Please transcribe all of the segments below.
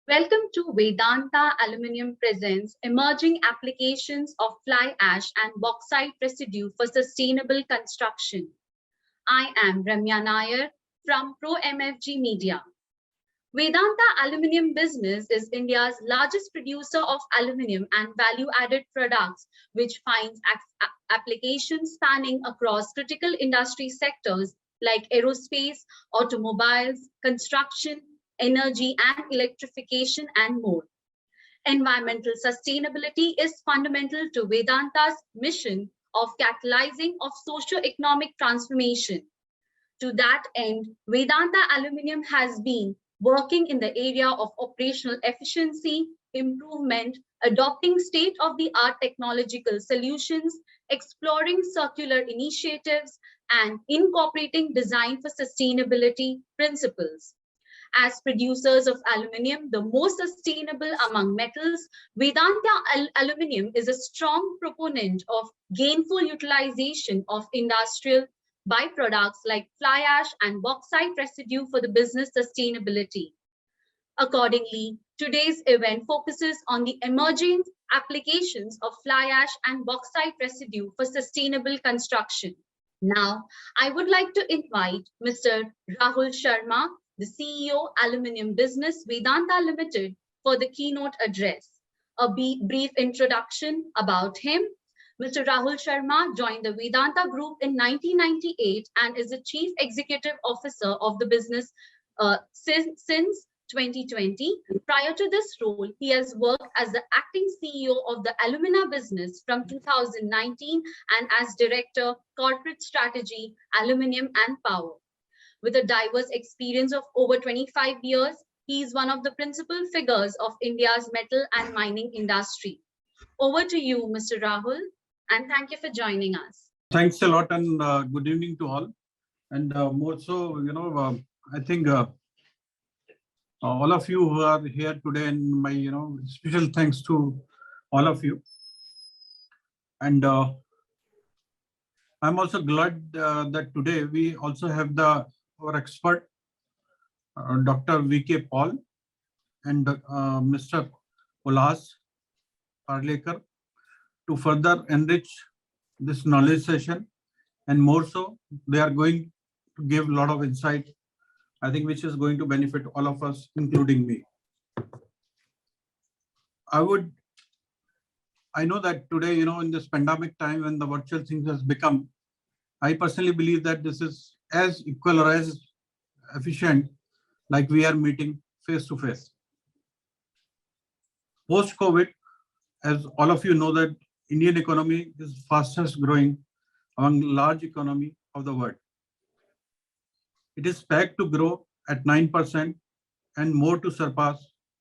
Welcome to Vedanta Aluminium presents Emerging Applications of Fly Ash and Bauxite Residue for Sustainable Construction. I am Ramya Nair from Pro MFG Media. Vedanta Aluminium Business is India's largest producer of aluminium and value-added products, which finds applications spanning across critical industry sectors like aerospace, automobiles, construction, energy and electrification, and more. Environmental sustainability is fundamental to Vedanta's mission of catalyzing of socio-economic transformation. To that end, Vedanta Aluminium has been working in the area of operational efficiency, improvement, adopting state-of-the-art technological solutions, exploring circular initiatives, and incorporating design for sustainability principles. As producers of aluminium, the most sustainable among metals, Vedanta Aluminium is a strong proponent of gainful utilization of industrial byproducts like fly ash and bauxite residue for the business sustainability. Accordingly, today's event focuses on the emerging applications of fly ash and bauxite residue for sustainable construction. Now, I would like to invite Mr. Rahul Sharma, the CEO, Aluminium Business, Vedanta Limited, for the keynote address. A brief introduction about him. Mr. Rahul Sharma joined the Vedanta Group in 1998 and is the Chief Executive Officer of the business since 2020. Prior to this role, he has worked as the acting CEO of the Alumina business from 2019 and as Director, Corporate Strategy, Aluminium and Power. With a diverse experience of over 25 years, he is one of the principal figures of India's metal and mining industry. Over to you, Mr. Rahul, and thank you for joining us. Thanks a lot, and good evening to all. And more so, I think all of you who are here today, and my, special thanks to all of you. And I'm also glad that today we also have our expert, Dr. V.K. Paul and Mr. Ulhas, Parlikar, to further enrich this knowledge session. And more so, they are going to give a lot of insight, I think, which is going to benefit all of us, including me. I know that today, in this pandemic time when the virtual things has become, I personally believe that this is as equal or as efficient like we are meeting face to face. Post-COVID, as all of you know, that Indian economy is fastest growing among large economy of the world. It is pegged to grow at 9% and more to surpass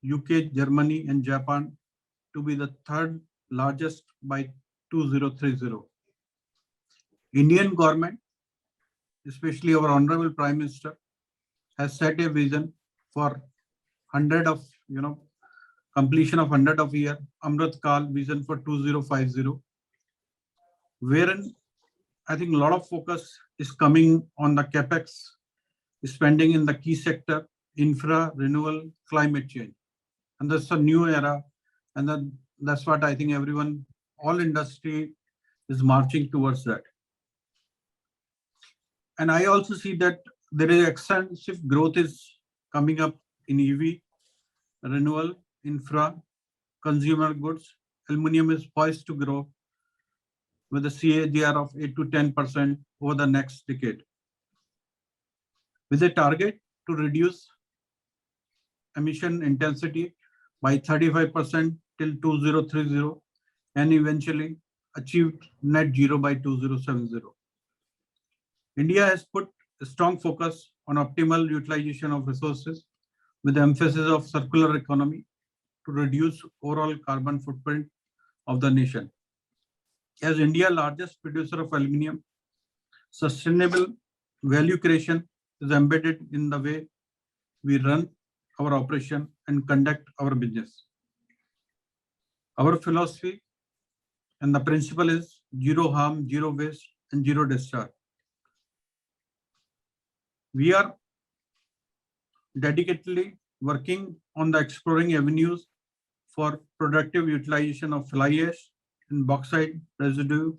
UK, Germany and Japan to be the third largest by 2030. Indian government, especially our Honorable Prime Minister, has set a vision for completion of 100 of year Amrit Kal vision for 2050, wherein I think a lot of focus is coming on the capex spending in the key sector, infra, renewal, climate change, and that's a new era, and that's what I think all industry is marching towards that. And I also see that there is extensive growth is coming up in EV, renewal, infra, consumer goods. Aluminium is poised to grow with a CAGR of 8 to 10% over the next decade, with a target to reduce emission intensity by 35% till 2030 and eventually achieve net zero by 2070. India has put a strong focus on optimal utilization of resources with emphasis of circular economy to reduce overall carbon footprint of the nation. As India's largest producer of aluminium, sustainable value creation is embedded in the way we run our operation and conduct our business. Our philosophy and the principle is zero harm, zero waste, and zero discharge. We are dedicatedly working on the exploring avenues for productive utilization of fly ash and bauxite residue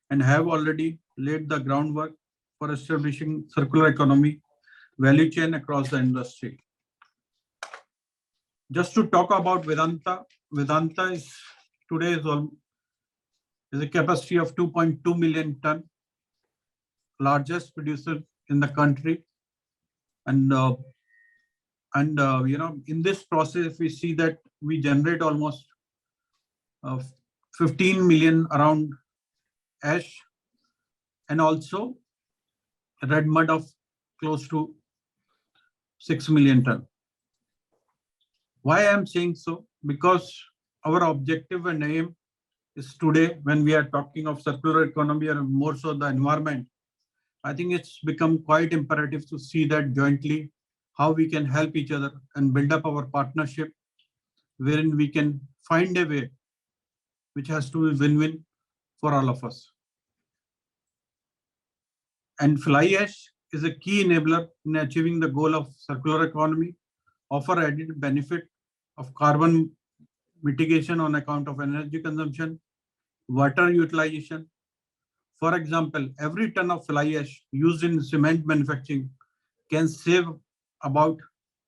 and have already laid the groundwork for establishing circular economy value chain across the industry. Just to talk about Vedanta, Vedanta is today is a capacity of 2.2 million ton, largest producer in the country, and in this process we see that we generate almost 15 million around ash and also red mud of close to 6 million ton. Why I am saying so? Because our objective and aim is today, when we are talking of circular economy and more so the environment, I think it's become quite imperative to see that jointly how we can help each other and build up our partnership wherein we can find a way which has to be win-win for all of us. And fly ash is a key enabler in achieving the goal of circular economy, offer added benefit of carbon mitigation on account of energy consumption, water utilization. For example, every ton of fly ash used in cement manufacturing can save about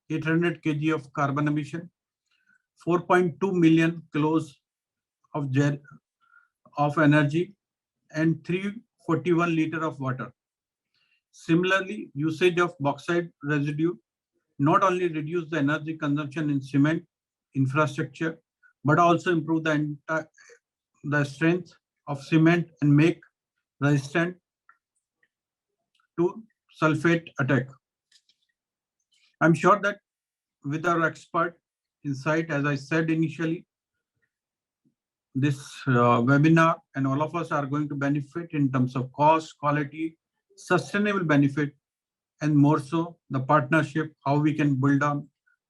800 kg of carbon emission, 4.2 million kilos of energy, and 341 liter of water. Similarly, usage of bauxite residue not only reduce the energy consumption in cement infrastructure, but also improve the strength of cement and make resistant to sulfate attack. I'm sure that with our expert insight, as I said initially, this webinar and all of us are going to benefit in terms of cost, quality, sustainable benefit, and more so the partnership, how we can build on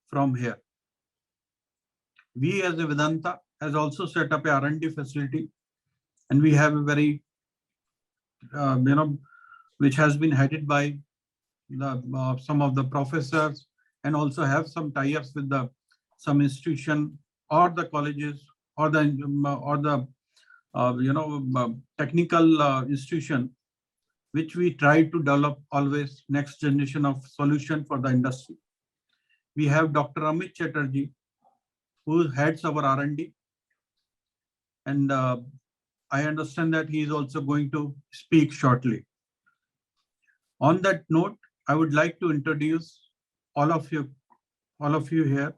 from here. We as a Vedanta has also set up a R&D facility, and we have a very, which has been headed by some of the professors, and also have some tie-ups with some institution or the colleges or the technical institution, which we try to develop always next generation of solution for the industry. We have Dr. Amit Chatterjee, who heads our R&D, and I understand that he is also going to speak shortly. On that note, I would like to introduce all of you here.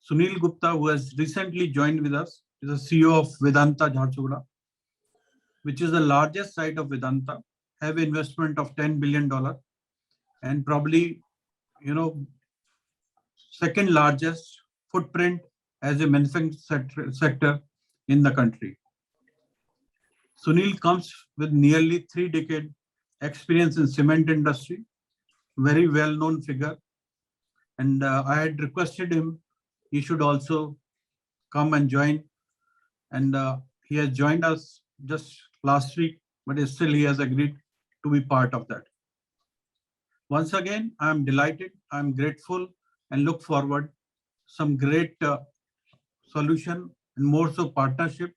Sunil Gupta, who has recently joined with us, is the CEO of Vedanta Jharsuguda, which is the largest site of Vedanta, have investment of $10 billion, and probably, second largest footprint as a manufacturing sector in the country. Sunil comes with nearly 3 decades experience in cement industry, very well-known figure. And I had requested him, he should also come and join. And he has joined us just last week, but still he has agreed to be part of that. Once again, I'm delighted, I'm grateful, and look forward some great solution and more so partnership,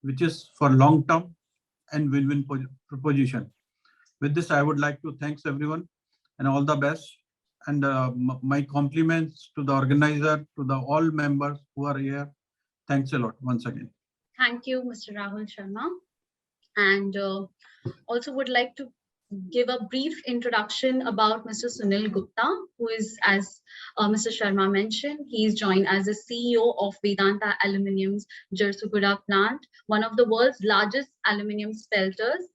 which is for long-term and win-win proposition. With this, I would like to thank everyone and all the best. And my compliments to the organizer, to the all members who are here. Thanks a lot once again. Thank you, Mr. Rahul Sharma. And also would like to give a brief introduction about Mr. Sunil Gupta, who is, as Mr. Sharma mentioned, he is joined as the CEO of Vedanta Aluminium's Jharsuguda plant, one of the world's largest aluminium smelters.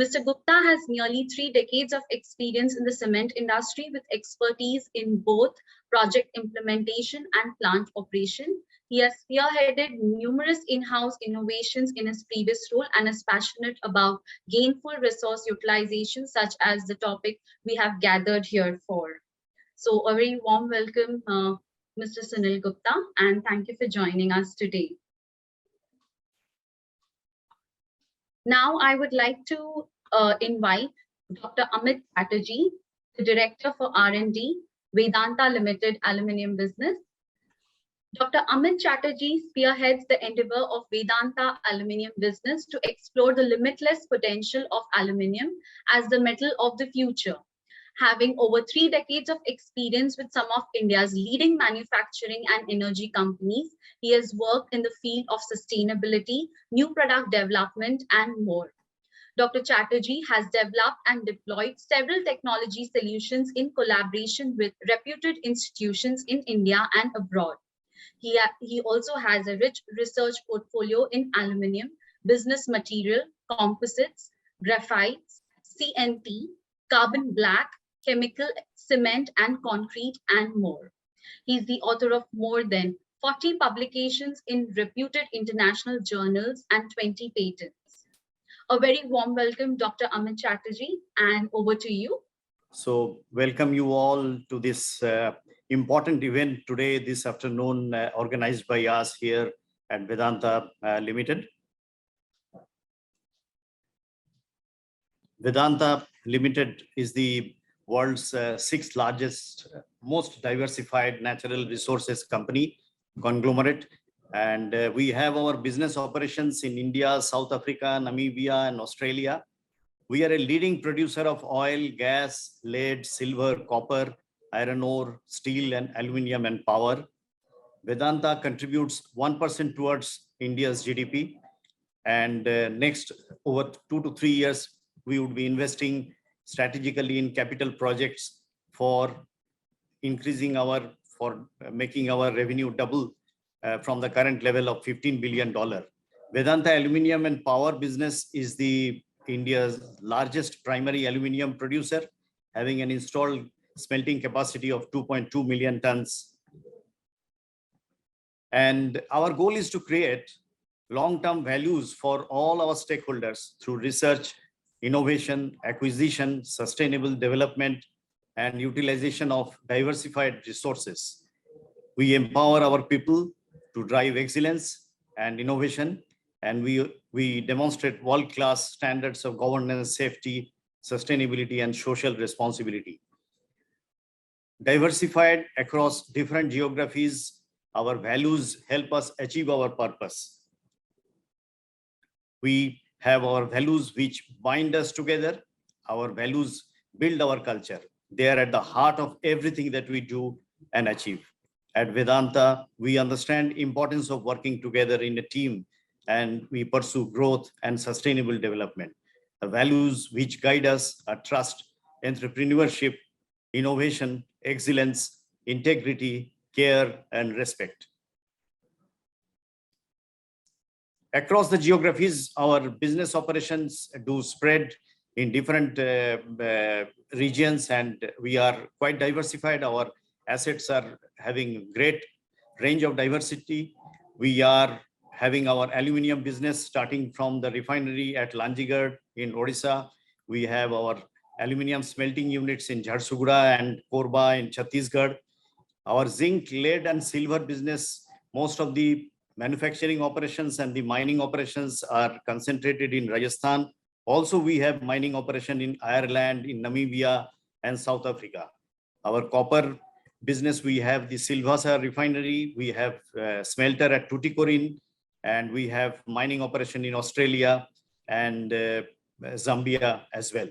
Mr. Gupta has nearly 3 decades of experience in the cement industry with expertise in both project implementation and plant operation. He has spearheaded numerous in-house innovations in his previous role and is passionate about gainful resource utilization, such as the topic we have gathered here for. So a very warm welcome, Mr. Sunil Gupta, and thank you for joining us today. Now I would like to invite Dr. Amit Chatterjee, the Director for R&D, Vedanta Limited Aluminium Business. Dr. Amit Chatterjee spearheads the endeavor of Vedanta Aluminium Business to explore the limitless potential of aluminium as the metal of the future. Having over 3 decades of experience with some of India's leading manufacturing and energy companies, he has worked in the field of sustainability, new product development, and more. Dr. Chatterjee has developed and deployed several technology solutions in collaboration with reputed institutions in India and abroad. He also has a rich research portfolio in aluminium, business material, composites, graphites, CNT, carbon black, chemical, cement and concrete, and more. He's the author of more than 40 publications in reputed international journals and 20 patents. A very warm welcome, Dr. Amit Chatterjee, and over to you. So welcome you all to this important event today, this afternoon, organized by us here at Vedanta Limited. Vedanta Limited is the world's sixth largest, most diversified natural resources company, conglomerate. And we have our business operations in India, South Africa, Namibia, and Australia. We are a leading producer of oil, gas, lead, silver, copper, iron ore, steel, and aluminium and power. Vedanta contributes 1% towards India's GDP. And next, over 2 to 3 years, we would be investing strategically in capital projects for making our revenue double from the current level of $15 billion. Vedanta Aluminium and Power business is India's largest primary aluminium producer, having an installed smelting capacity of 2.2 million tons. And our goal is to create long-term values for all our stakeholders through research, innovation, acquisition, sustainable development, and utilization of diversified resources. We empower our people to drive excellence and innovation, and we demonstrate world-class standards of governance, safety, sustainability, and social responsibility. Diversified across different geographies, our values help us achieve our purpose. We have our values which bind us together. Our values build our culture. They are at the heart of everything that we do and achieve. At Vedanta, we understand the importance of working together in a team, and we pursue growth and sustainable development. The values which guide us are trust, entrepreneurship, innovation, excellence, integrity, care, and respect. Across the geographies, our business operations do spread in different regions, and we are quite diversified. Our assets are having great range of diversity. We are having our aluminium business starting from the refinery at Lanjigarh in Odisha. We have our aluminium smelting units in Jharsuguda and Korba in Chhattisgarh. Our zinc, lead, and silver business, most of the manufacturing operations and the mining operations are concentrated in Rajasthan. Also, we have mining operation in Ireland, in Namibia, and South Africa. Our copper business, we have the Silvassa refinery, we have smelter at Tuticorin, and we have mining operation in Australia and Zambia as well.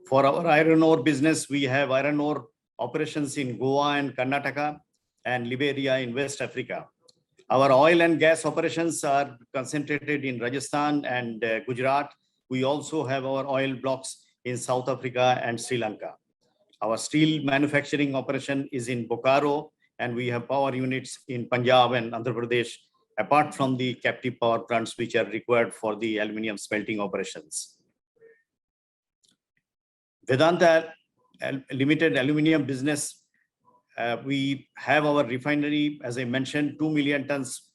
For our iron ore business, we have iron ore operations in Goa and Karnataka and Liberia in West Africa. Our oil and gas operations are concentrated in Rajasthan and Gujarat. We also have our oil blocks in South Africa and Sri Lanka. Our steel manufacturing operation is in Bokaro, and we have power units in Punjab and Andhra Pradesh, apart from the captive power plants which are required for the aluminium smelting operations. Vedanta Limited Aluminium business, we have our refinery, as I mentioned, 2 million tons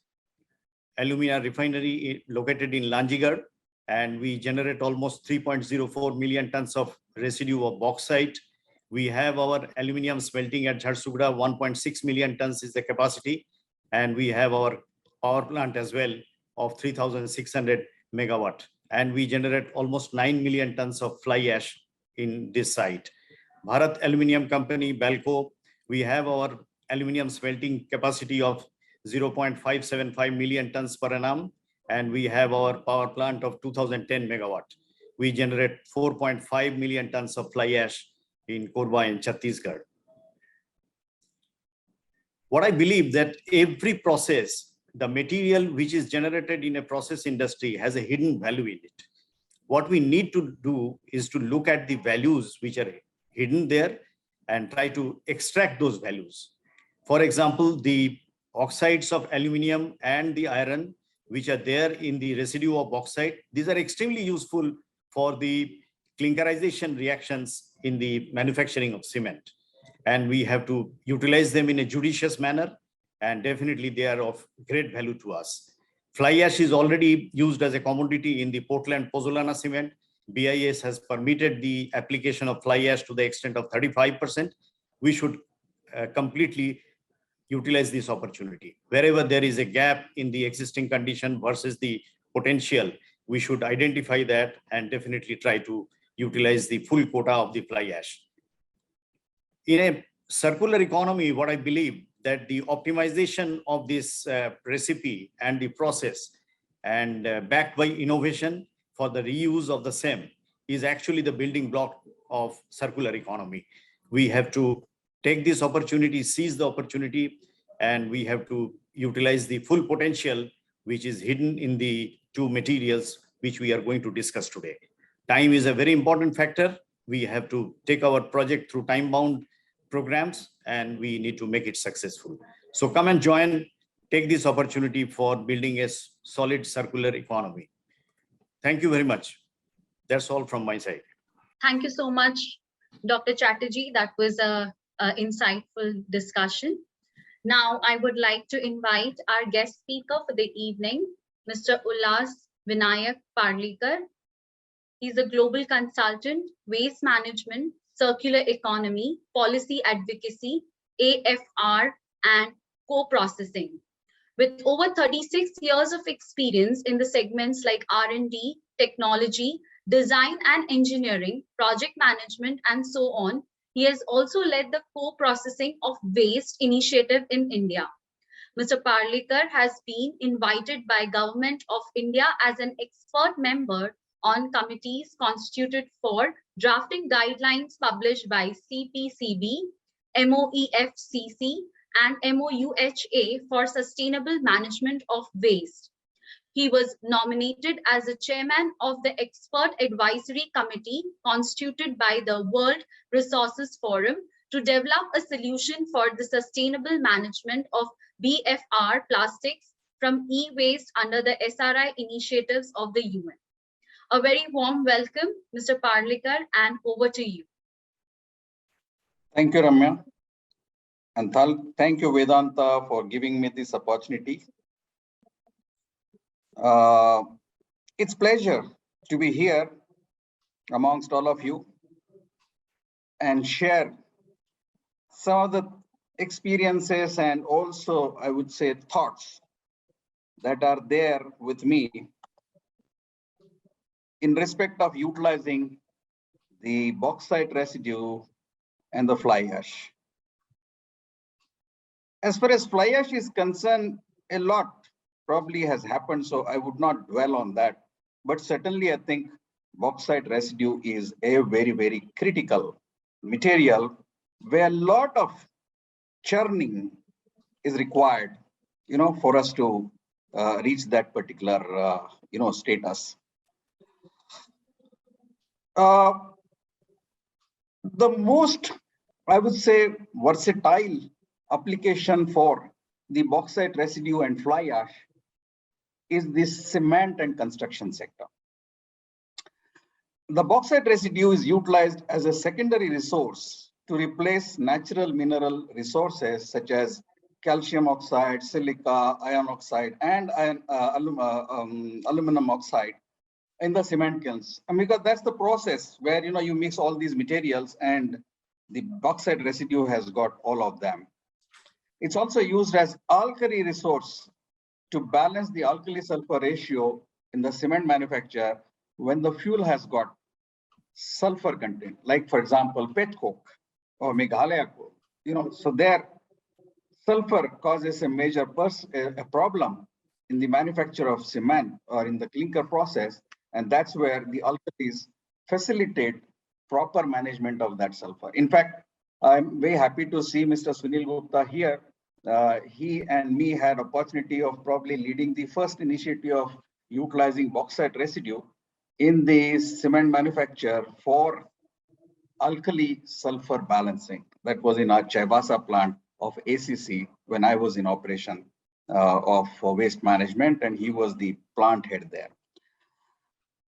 alumina refinery located in Lanjigarh, and we generate almost 3.04 million tons of residue of bauxite. We have our aluminium smelting at Jharsuguda, 1.6 million tons is the capacity, and we have our power plant as well of 3,600 megawatt, and we generate almost 9 million tons of fly ash in this site. Bharat Aluminium Company, Balco, We have our aluminum smelting capacity of 0.575 million tons per annum, and we have our power plant of 2010 megawatt. We generate 4.5 million tons of fly ash in Korba in Chhattisgarh. What I believe that every process, the material which is generated in a process industry has a hidden value in it. What we need to do is to look at the values which are hidden there and try to extract those values. For example, the oxides of aluminum and the iron, which are there in the residue of bauxite, these are extremely useful for the clinkerization reactions in the manufacturing of cement. And we have to utilize them in a judicious manner, and definitely they are of great value to us. Fly ash is already used as a commodity in the Portland Pozzolana cement. BIS has permitted the application of fly ash to the extent of 35%. We should completely utilize this opportunity. Wherever there is a gap in the existing condition versus the potential, we should identify that and definitely try to utilize the full quota of the fly ash. In a circular economy, what I believe that the optimization of this recipe and the process and backed by innovation for the reuse of the same is actually the building block of circular economy. We have to take this opportunity, seize the opportunity, and we have to utilize the full potential which is hidden in the two materials which we are going to discuss today. Time is a very important factor. We have to take our project through time-bound programs, and we need to make it successful. So come and join, take this opportunity for building a solid circular economy. Thank you very much. That's all from my side. Thank you so much, Dr. Chatterjee. That was a insightful discussion. Now, I would like to invite our guest speaker for the evening, Mr. Ulhas Vinayak Parlikar. He's a global consultant, waste management, circular economy, policy advocacy, AFR, and co-processing. With over 36 years of experience in the segments like R&D, technology, design and engineering, project management, and so on, he has also led the co-processing of waste initiative in India. Mr. Parlikar has been invited by Government of India as an expert member on committees constituted for drafting guidelines published by CPCB, MOEFCC, and MOUHA for sustainable management of waste. He was nominated as the chairman of the Expert Advisory Committee constituted by the World Resources Forum to develop a solution for the sustainable management of BFR plastics from e-waste under the SRI initiatives of the UN. A very warm welcome, Mr. Parlikar, and over to you. Thank you, Ramya. And thank you, Vedanta, for giving me this opportunity. It's a pleasure to be here amongst all of you and share some of the experiences and also, I would say, thoughts that are there with me in respect of utilizing the bauxite residue and the fly ash. As far as fly ash is concerned, a lot probably has happened, so I would not dwell on that. But certainly, I think bauxite residue is a very, very critical material where a lot of churning is required, for us to reach that particular, status. The most, I would say, versatile application for the bauxite residue and fly ash is this cement and construction sector. The bauxite residue is utilized as a secondary resource to replace natural mineral resources such as calcium oxide, silica, iron oxide, and aluminum oxide in the cement kilns. And because that's the process where you mix all these materials and the bauxite residue has got all of them. It's also used as alkali resource to balance the alkali sulfur ratio in the cement manufacture when the fuel has got sulfur content, like for example, pet coke or Meghalaya coal. so there sulfur causes a major a problem in the manufacture of cement or in the clinker process, and that's where the alkalis facilitate proper management of that sulfur. In fact, I'm very happy to see Mr. Sunil Gupta here. He and me had opportunity of probably leading the first initiative of utilizing bauxite residue in the cement manufacture for alkali sulfur balancing. That was in our Chaibasa plant of ACC when I was in operation of waste management, and he was the plant head there.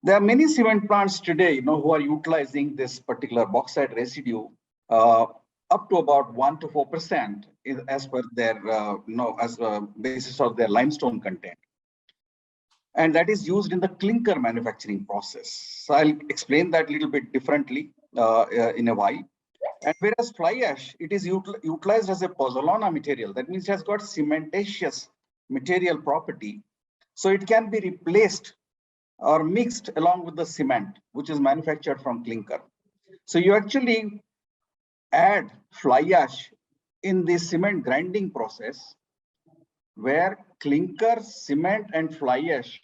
There are many cement plants today, who are utilizing this particular bauxite residue up to about 1 to 4% as per their, as a basis of their limestone content. And that is used in the clinker manufacturing process. So I'll explain that a little bit differently in a while. And whereas fly ash, it is utilized as a pozzolana material. That means it has got cementitious material property. So it can be replaced or mixed along with the cement, which is manufactured from clinker. So you actually add fly ash in the cement grinding process, where clinker, cement, and fly ash,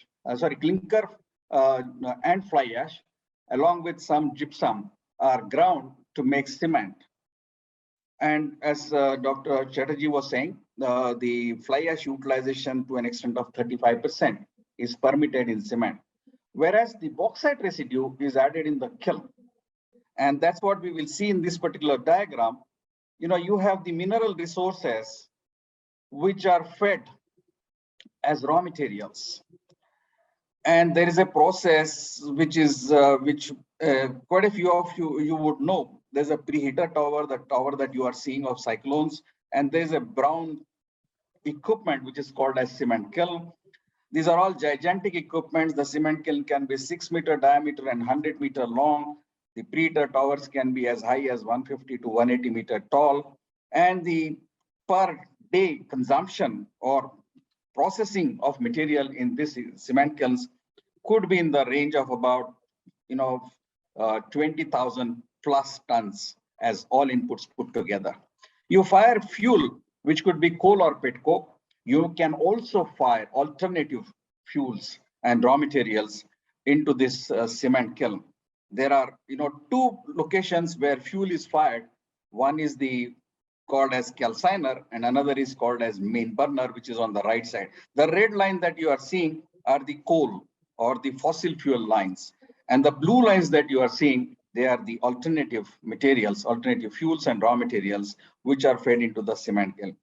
clinker and fly ash, along with some gypsum, are ground to make cement. And as Dr. Chatterjee was saying, the fly ash utilization to an extent of 35% is permitted in cement, whereas the bauxite residue is added in the kiln. And that's what we will see in this particular diagram. You have the mineral resources which are fed as raw materials. And there is a process which is quite a few of you would know. There's a preheater tower, the tower that you are seeing of cyclones, and there's a brown equipment which is called as cement kiln. These are all gigantic equipments. The cement kiln can be 6-meter diameter and 100-meter long. The preheater towers can be as high as 150 to 180 meter tall. And the per day consumption or processing of material in this cement kilns could be in the range of about 20,000 plus tons as all inputs put together. You fire fuel, which could be coal or petcoke. You can also fire alternative fuels and raw materials into this cement kiln. There are 2 locations where fuel is fired. One is called as calciner, and another is called as main burner, which is on the right side. The red line that you are seeing are the coal or the fossil fuel lines, and the blue lines that you are seeing, they are the alternative materials, alternative fuels and raw materials, which are fed into the cement kiln.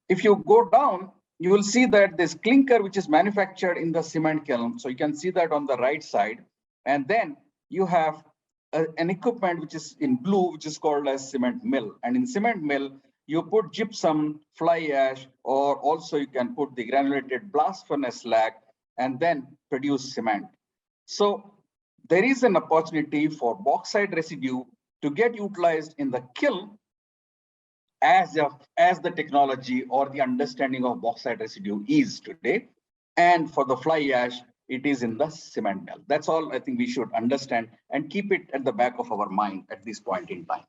If you go down, you will see that this clinker, which is manufactured in the cement kiln. So you can see that on the right side. And then you have an equipment which is in blue, which is called as cement mill. And in cement mill, you put gypsum, fly ash, or also you can put the granulated blast furnace slag and then produce cement. So there is an opportunity for bauxite residue to get utilized in the kiln as the technology or the understanding of bauxite residue is today. And for the fly ash, it is in the cement mill. That's all I think we should understand and keep it at the back of our mind at this point in time.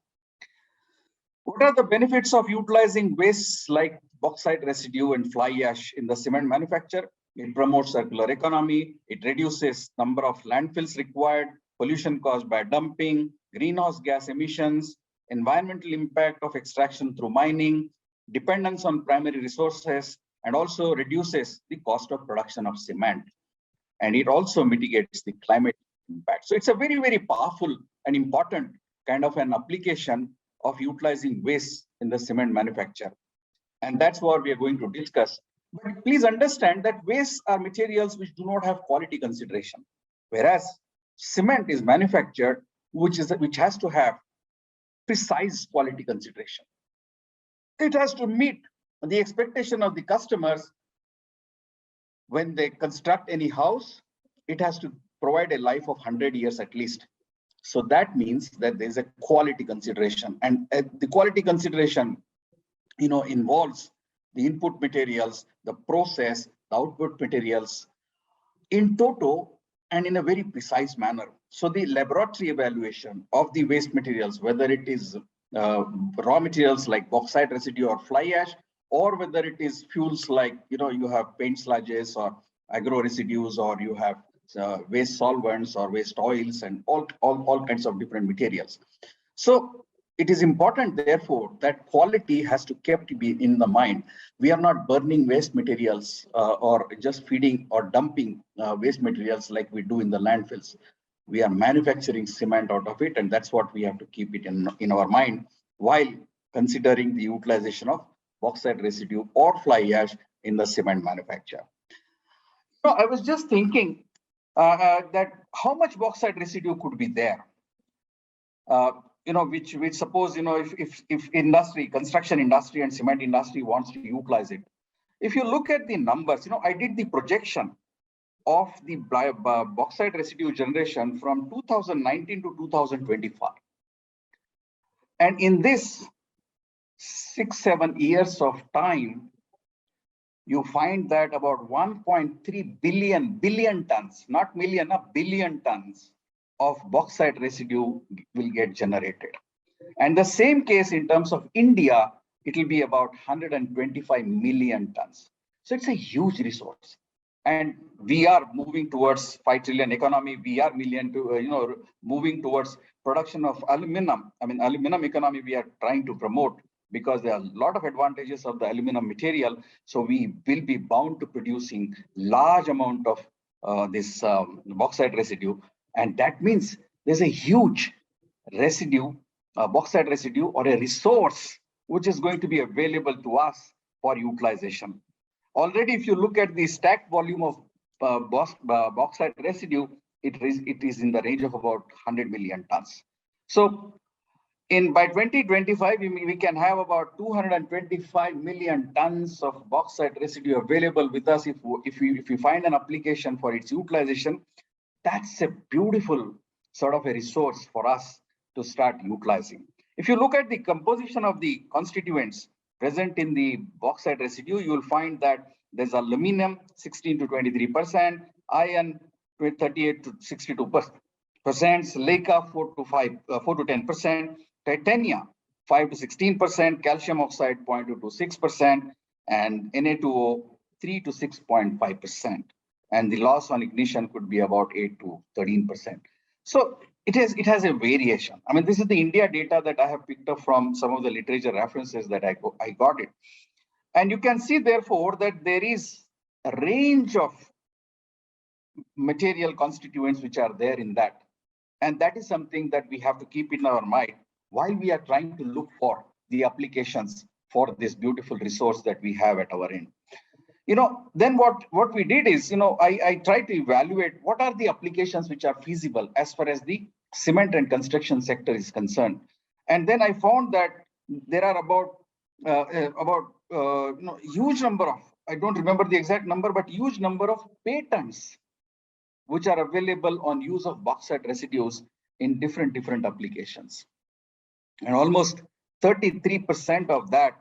What are the benefits of utilizing wastes like bauxite residue and fly ash in the cement manufacture? It promotes circular economy. It reduces number of landfills required, pollution caused by dumping, greenhouse gas emissions, environmental impact of extraction through mining, dependence on primary resources, and also reduces the cost of production of cement. And it also mitigates the climate impact. So it's a very, very powerful and important kind of an application of utilizing waste in the cement manufacture. And that's what we are going to discuss. But please understand that wastes are materials which do not have quality consideration, whereas cement is manufactured, which has to have precise quality consideration. It has to meet the expectation of the customers. When they construct any house, it has to provide a life of 100 years at least. So that means that there's a quality consideration, and the quality consideration, involves the input materials, the process, the output materials in toto and in a very precise manner. So the laboratory evaluation of the waste materials, whether it is raw materials like bauxite residue or fly ash, or whether it is fuels like, you have paint sludges or agro residues, or you have waste solvents or waste oils and all kinds of different materials. So it is important, therefore, that quality has to be in the mind. We are not burning waste materials or just feeding or dumping waste materials like we do in the landfills. We are manufacturing cement out of it, and that's what we have to keep it in our mind while considering the utilization of bauxite residue or fly ash in the cement manufacture. So I was just thinking that how much bauxite residue could be there? Which suppose, if industry, construction industry and cement industry wants to utilize it. If you look at the numbers, I did the projection of the bauxite residue generation from 2019 to 2025. And in this 6-7 years of time, you find that about 1.3 billion tons, not million, a billion tons of bauxite residue will get generated. And the same case in terms of India, it will be about 125 million tons. So it's a huge resource. And we are moving towards 5 trillion economy. We are moving towards production of aluminum. I mean, aluminum economy we are trying to promote because there are a lot of advantages of the aluminum material. So we will be bound to producing large amount of this bauxite residue. And that means there's a huge residue, bauxite residue or a resource, which is going to be available to us for utilization. Already, if you look at the stacked volume of bauxite residue, it is in the range of about 100 million tons. So by 2025, we can have about 225 million tons of bauxite residue available with us if we find an application for its utilization. That's a beautiful sort of a resource for us to start utilizing. If you look at the composition of the constituents present in the bauxite residue, you will find that there's aluminium 16 to 23%, iron 38 to 62%, silica 4 to 10%, titanium 5 to 16%, calcium oxide 0.2 to 6%, and Na2O 3 to 6.5%. And the loss on ignition could be about 8 to 13%. So it has a variation. I mean, this is the India data that I have picked up from some of the literature references that I got it. And you can see, therefore, that there is a range of material constituents which are there in that. And that is something that we have to keep in our mind while we are trying to look for the applications for this beautiful resource that we have at our end. Then what we did is, I tried to evaluate what are the applications which are feasible as far as the cement and construction sector is concerned. And then I found that there are about huge number of, I don't remember the exact number, but huge number of patents which are available on use of bauxite residues in different applications. And almost 33% of that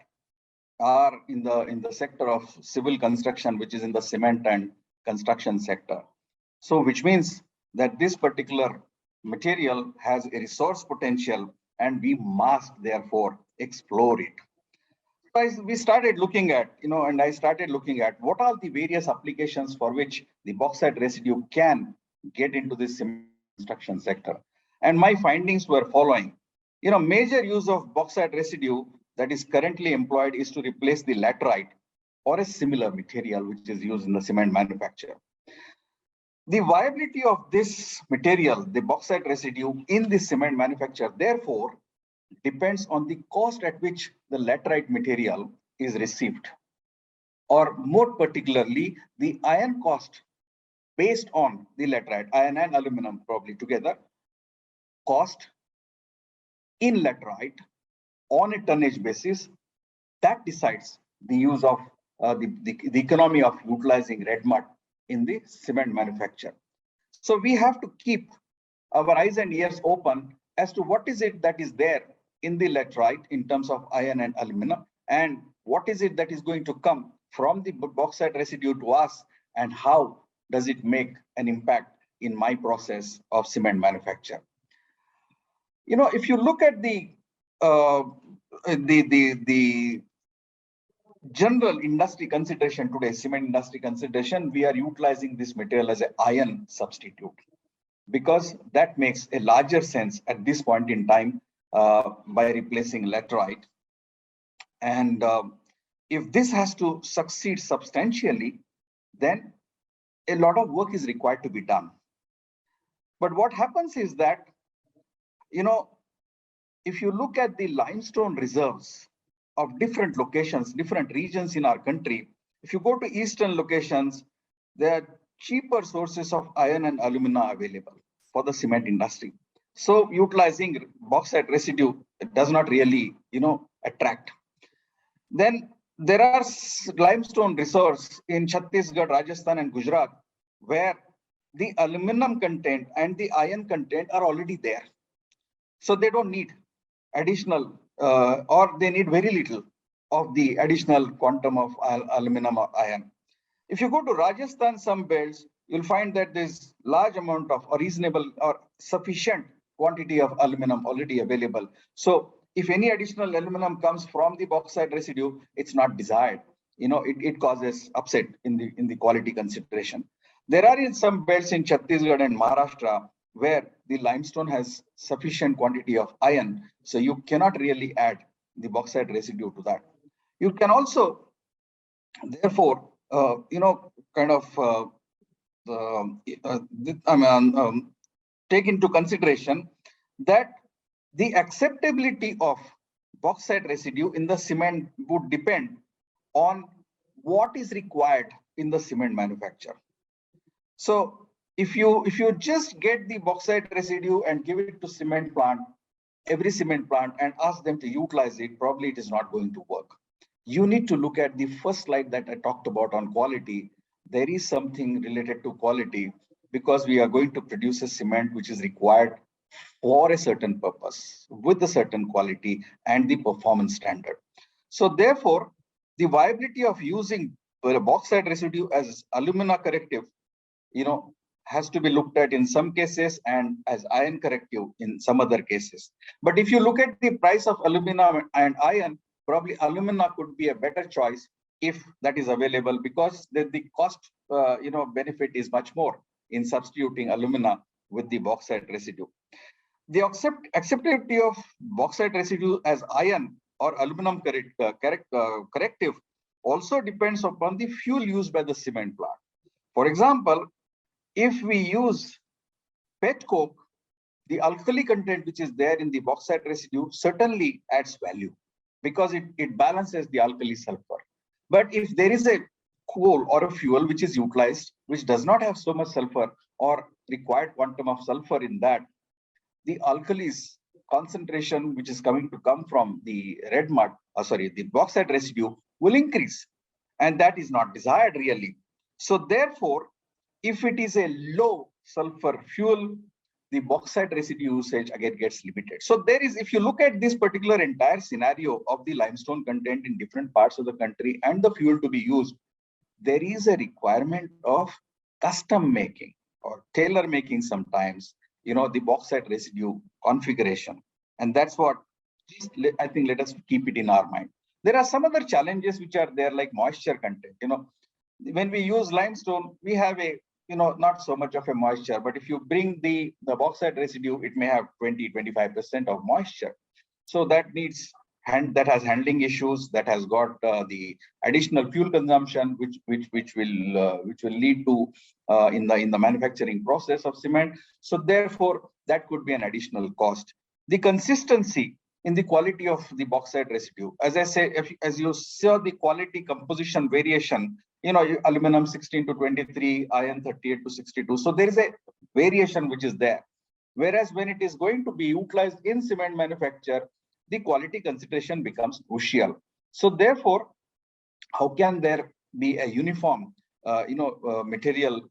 are in the sector of civil construction, which is in the cement and construction sector. So which means that this particular material has a resource potential and we must therefore explore it. We started looking at, and I started looking at what are the various applications for which the bauxite residue can get into this cement construction sector. And my findings were following. Major use of bauxite residue that is currently employed is to replace the laterite or a similar material which is used in the cement manufacture. The viability of this material, the bauxite residue in the cement manufacture, therefore, depends on the cost at which the laterite material is received, or more particularly, the iron cost based on the laterite, iron and aluminum probably together, cost in laterite on a tonnage basis, that decides the use of the economy of utilizing red mud in the cement manufacture. So we have to keep our eyes and ears open as to what is it that is there in the laterite in terms of iron and aluminum, and what is it that is going to come from the bauxite residue to us, and how does it make an impact in my process of cement manufacture. If you look at the the general industry consideration today, cement industry consideration, we are utilizing this material as an iron substitute, because that makes a larger sense at this point in time by replacing laterite. And if this has to succeed substantially, then a lot of work is required to be done. But what happens is that, if you look at the limestone reserves of different locations, different regions in our country, if you go to eastern locations, there are cheaper sources of iron and alumina available for the cement industry. So utilizing bauxite residue does not really, attract. Then there are limestone resources in Chhattisgarh, Rajasthan, and Gujarat, where the aluminum content and the iron content are already there. So they don't need additional, or they need very little of the additional quantum of aluminum or iron. If you go to Rajasthan, some belts, you'll find that there's large amount of or reasonable or sufficient quantity of aluminum already available. So if any additional aluminum comes from the bauxite residue, it's not desired. It causes upset in the quality consideration. There are in some belts in Chhattisgarh and Maharashtra where the limestone has sufficient quantity of iron, so you cannot really add the bauxite residue to that. You can also, therefore, take into consideration that the acceptability of bauxite residue in the cement would depend on what is required in the cement manufacture. So if you just get the bauxite residue and give it to cement plant, every cement plant, and ask them to utilize it, probably it is not going to work. You need to look at the first slide that I talked about on quality. There is something related to quality, because we are going to produce a cement which is required for a certain purpose with a certain quality and the performance standard. So therefore, the viability of using bauxite residue as alumina corrective, has to be looked at in some cases and as iron corrective in some other cases. But if you look at the price of alumina and iron, probably alumina could be a better choice if that is available, because the cost benefit is much more in substituting alumina with the bauxite residue. The acceptability of bauxite residue as iron or aluminum corrective also depends upon the fuel used by the cement plant. For example, if we use pet coke, the alkali content which is there in the bauxite residue certainly adds value, because it balances the alkali sulfur. But if there is a coal or a fuel which is utilized, which does not have so much sulfur or required quantum of sulfur in that, the alkalis concentration which is come from the the bauxite residue will increase, and that is not desired really. So therefore, if it is a low sulfur fuel, the bauxite residue usage again gets limited. So there is, if you look at this particular entire scenario of the limestone content in different parts of the country and the fuel to be used, there is a requirement of custom making or tailor making sometimes, the bauxite residue configuration. And that's what I think let us keep it in our mind. There are some other challenges which are there, like moisture content. When we use limestone, we have a not so much of a moisture, but if you bring the bauxite residue, it may have 20-25% of moisture. So that that has handling issues, that has got the additional fuel consumption, which will lead to in the manufacturing process of cement. So therefore, that could be an additional cost. The consistency in the quality of the bauxite residue, as I say, as you saw the quality composition variation, aluminum 16 to 23, iron 38 to 62. So there is a variation which is there. Whereas when it is going to be utilized in cement manufacture, the quality consideration becomes crucial. So therefore, how can there be a uniform, material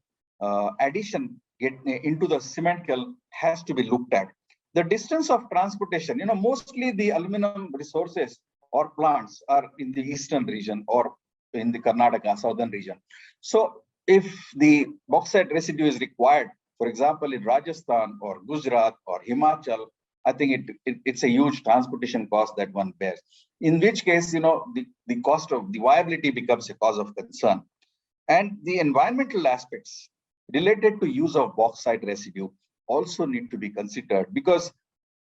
addition get into the cement kiln has to be looked at. The distance of transportation, mostly the aluminum resources or plants are in the eastern region or in the Karnataka southern region. So if the bauxite residue is required, for example, in Rajasthan or Gujarat or Himachal I think it's a huge transportation cost that one bears. In which case, the cost of the viability becomes a cause of concern. And the environmental aspects related to use of bauxite residue also need to be considered, because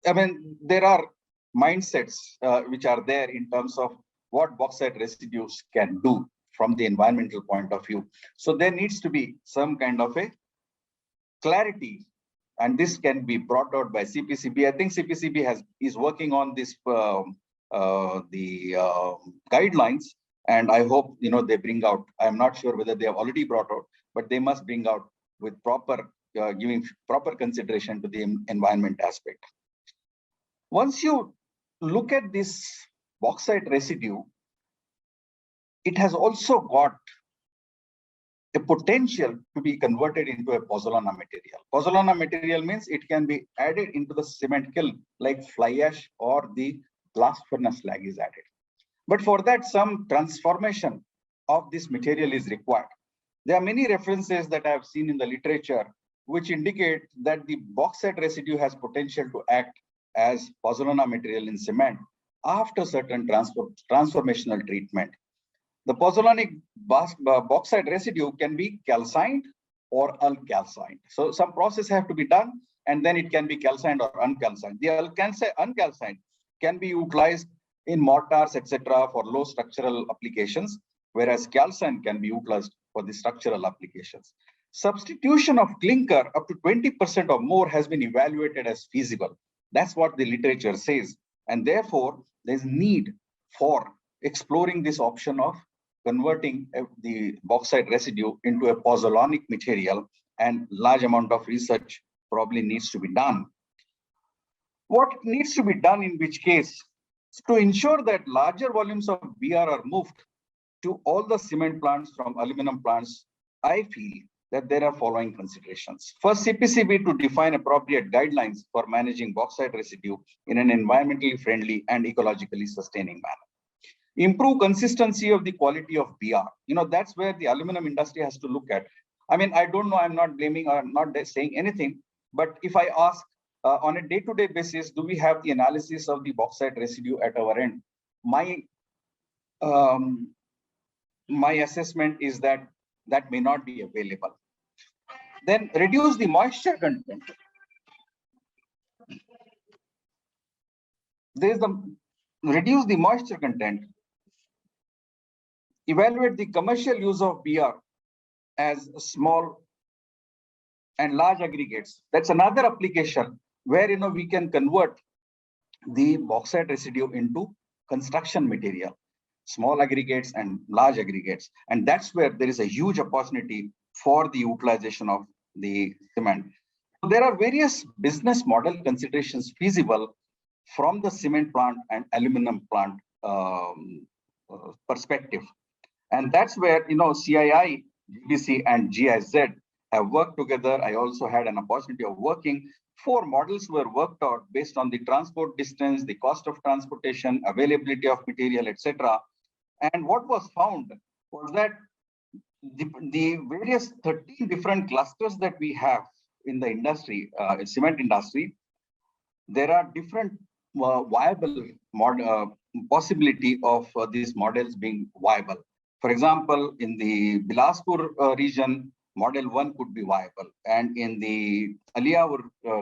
I mean, there are mindsets which are there in terms of what bauxite residues can do from the environmental point of view. So there needs to be some kind of a clarity, and this can be brought out by CPCB. I think CPCB is working on this guidelines, and I hope they bring out. I'm not sure whether they have already brought out, but they must bring out with proper giving proper consideration to the environment aspect. Once you look at this bauxite residue, it has also got a potential to be converted into a pozzolana material. Pozzolana material means it can be added into the cement kiln like fly ash or the blast furnace slag is added. But for that, some transformation of this material is required. There are many references that I have seen in the literature which indicate that the bauxite residue has potential to act as pozzolana material in cement after certain transformational treatment. The pozzolanic bauxite residue can be calcined or uncalcined. So some process have to be done, and then it can be calcined or uncalcined. The uncalcined can be utilized in mortars, etc., for low structural applications, whereas calcined can be utilized for the structural applications. Substitution of clinker up to 20% or more has been evaluated as feasible. That's what the literature says. And therefore, there's need for exploring this option of converting the bauxite residue into a pozzolanic material, and large amount of research probably needs to be done. What needs to be done in which case? To ensure that larger volumes of BR are moved to all the cement plants from aluminum plants, I feel that there are following considerations. First, CPCB to define appropriate guidelines for managing bauxite residue in an environmentally friendly and ecologically sustaining manner. Improve consistency of the quality of BR. That's where the aluminum industry has to look at. I mean, I don't know, I'm not blaming or not saying anything, but if I ask on a day-to-day basis, do we have the analysis of the bauxite residue at our end? My assessment is that may not be available. Then reduce the moisture content. Reduce the moisture content. Evaluate the commercial use of BR as small and large aggregates. That's another application where we can convert the bauxite residue into construction material, small aggregates and large aggregates. And that's where there is a huge opportunity for the utilization of the cement. So there are various business model considerations feasible from the cement plant and aluminum plant perspective. And that's where, CII, GBC, and GIZ have worked together. I also had an opportunity of working. 4 models were worked out based on the transport distance, the cost of transportation, availability of material, etc. And what was found was that the various 13 different clusters that we have in the industry, cement industry, there are different viable possibility of these models being viable. For example, in the Bilaspur region, model 1 could be viable. And in the Aliyaur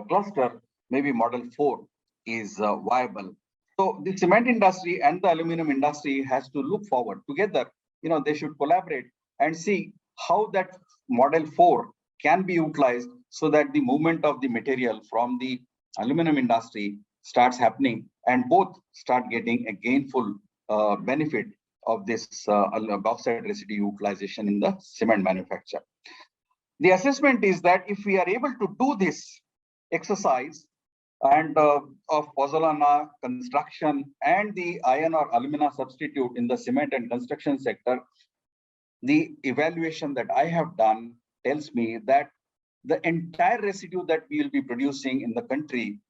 cluster, maybe model 4 is viable. So the cement industry and the aluminum industry has to look forward together. They should collaborate and see how that model 4 can be utilized so that the movement of the material from the aluminum industry starts happening and both start getting a gainful benefit of this bauxite residue utilization in the cement manufacture. The assessment is that if we are able to do this exercise and of pozzolana construction and the iron or alumina substitute in the cement and construction sector, the evaluation that I have done tells me that the entire residue that we will be producing in the country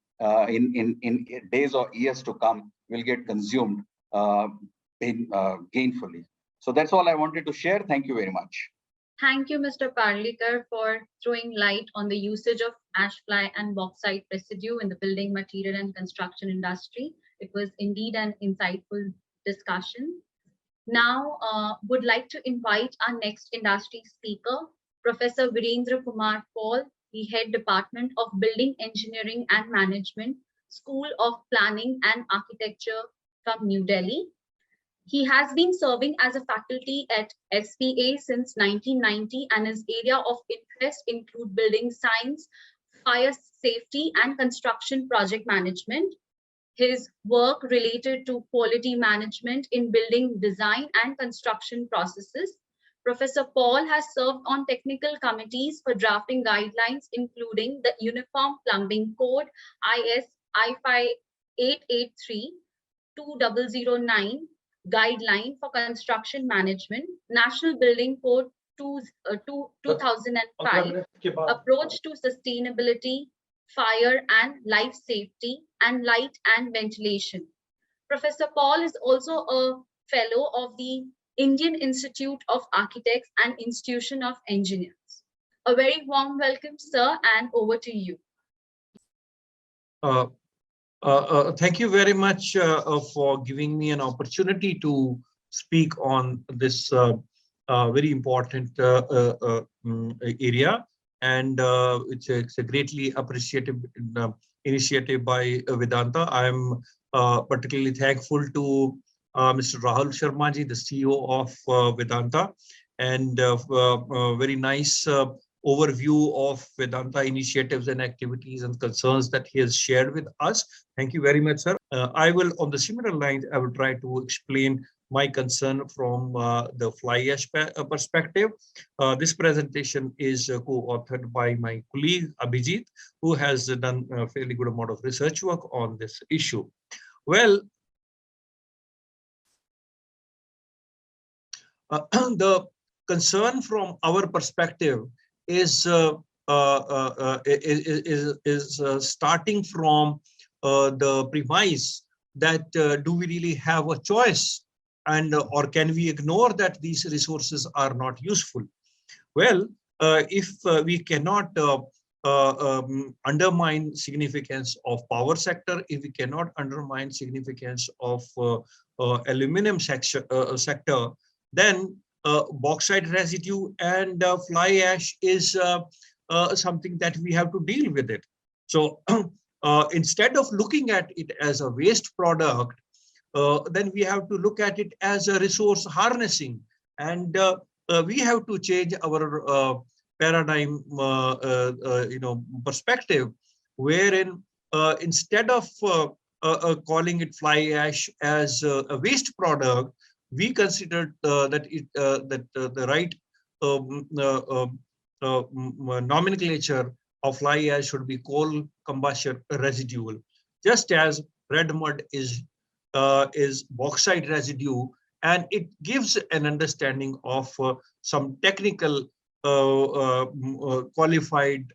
in days or years to come will get consumed gainfully. So that's all I wanted to share. Thank you very much. Thank you, Mr. Parlikar, for throwing light on the usage of ash fly and bauxite residue in the building material and construction industry. It was indeed an insightful discussion. Now, would like to invite our next industry speaker, Professor Virendra Kumar Paul, the Head Department of Building Engineering and Management, School of Planning and Architecture from New Delhi. He has been serving as a faculty at SPA since 1990, and his area of interest include building science, fire safety, and construction project management. His work related to quality management in building design and construction processes. Professor Paul has served on technical committees for drafting guidelines, including the Uniform Plumbing Code, IS I-5 883-2009, Guideline for Construction Management, National Building Code 2005, Approach to Sustainability, Fire and Life Safety, and Light and Ventilation. Professor Paul is also a fellow of the Indian Institute of Architects and Institution of Engineers. A very warm welcome, sir, and over to you. Thank you very much for giving me an opportunity to speak on this very important area, and it's a greatly appreciated initiative by Vedanta. I'm particularly thankful to Mr. Rahul Sharma ji, the CEO of Vedanta, and very nice overview of Vedanta initiatives and activities and concerns that he has shared with us. Thank you very much, sir. I will, on the similar lines, I will try to explain my concern from the fly ash perspective. This presentation is co-authored by my colleague Abhijit, who has done a fairly good amount of research work on this issue. Well, the concern from our perspective is starting from the premise that do we really have a choice, and or can we ignore that these resources are not useful? Well, if we cannot undermine significance of power sector, if we cannot undermine significance of aluminum sector, then bauxite residue and fly ash is something that we have to deal with it. So instead of looking at it as a waste product, then we have to look at it as a resource harnessing, and we have to change our paradigm, perspective, wherein instead of calling it fly ash as a waste product, we considered that the right nomenclature of fly ash should be coal combustion residual, just as red mud is bauxite residue, and it gives an understanding of some technical qualified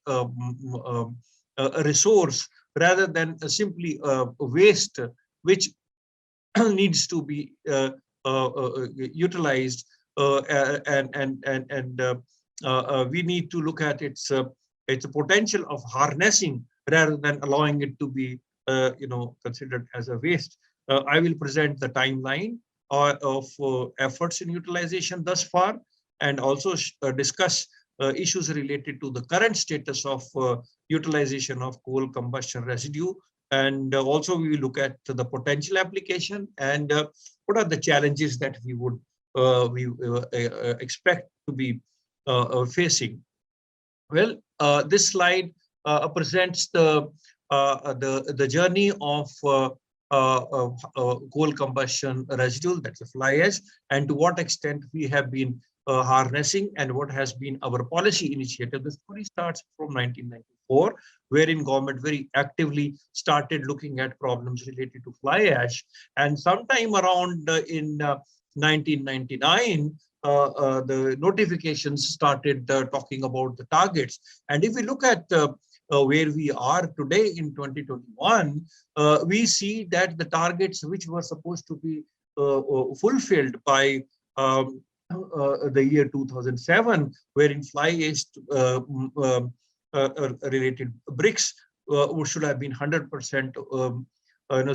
resource rather than simply waste which needs to be utilized, and we need to look at its potential of harnessing rather than allowing it to be considered as a waste. I will present the timeline of efforts in utilization thus far, and also discuss issues related to the current status of utilization of coal combustion residue, and also we will look at the potential application and what are the challenges that we would expect to be facing. Well, this slide presents the journey of coal combustion residue, that's a fly ash, and to what extent we have been harnessing and what has been our policy initiative. The story starts from 1994, wherein government very actively started looking at problems related to fly ash, and sometime around in 1999, the notifications started talking about the targets. And if we look at where we are today in 2021, we see that the targets which were supposed to be fulfilled by the year 2007, wherein fly ash related bricks should have been 100%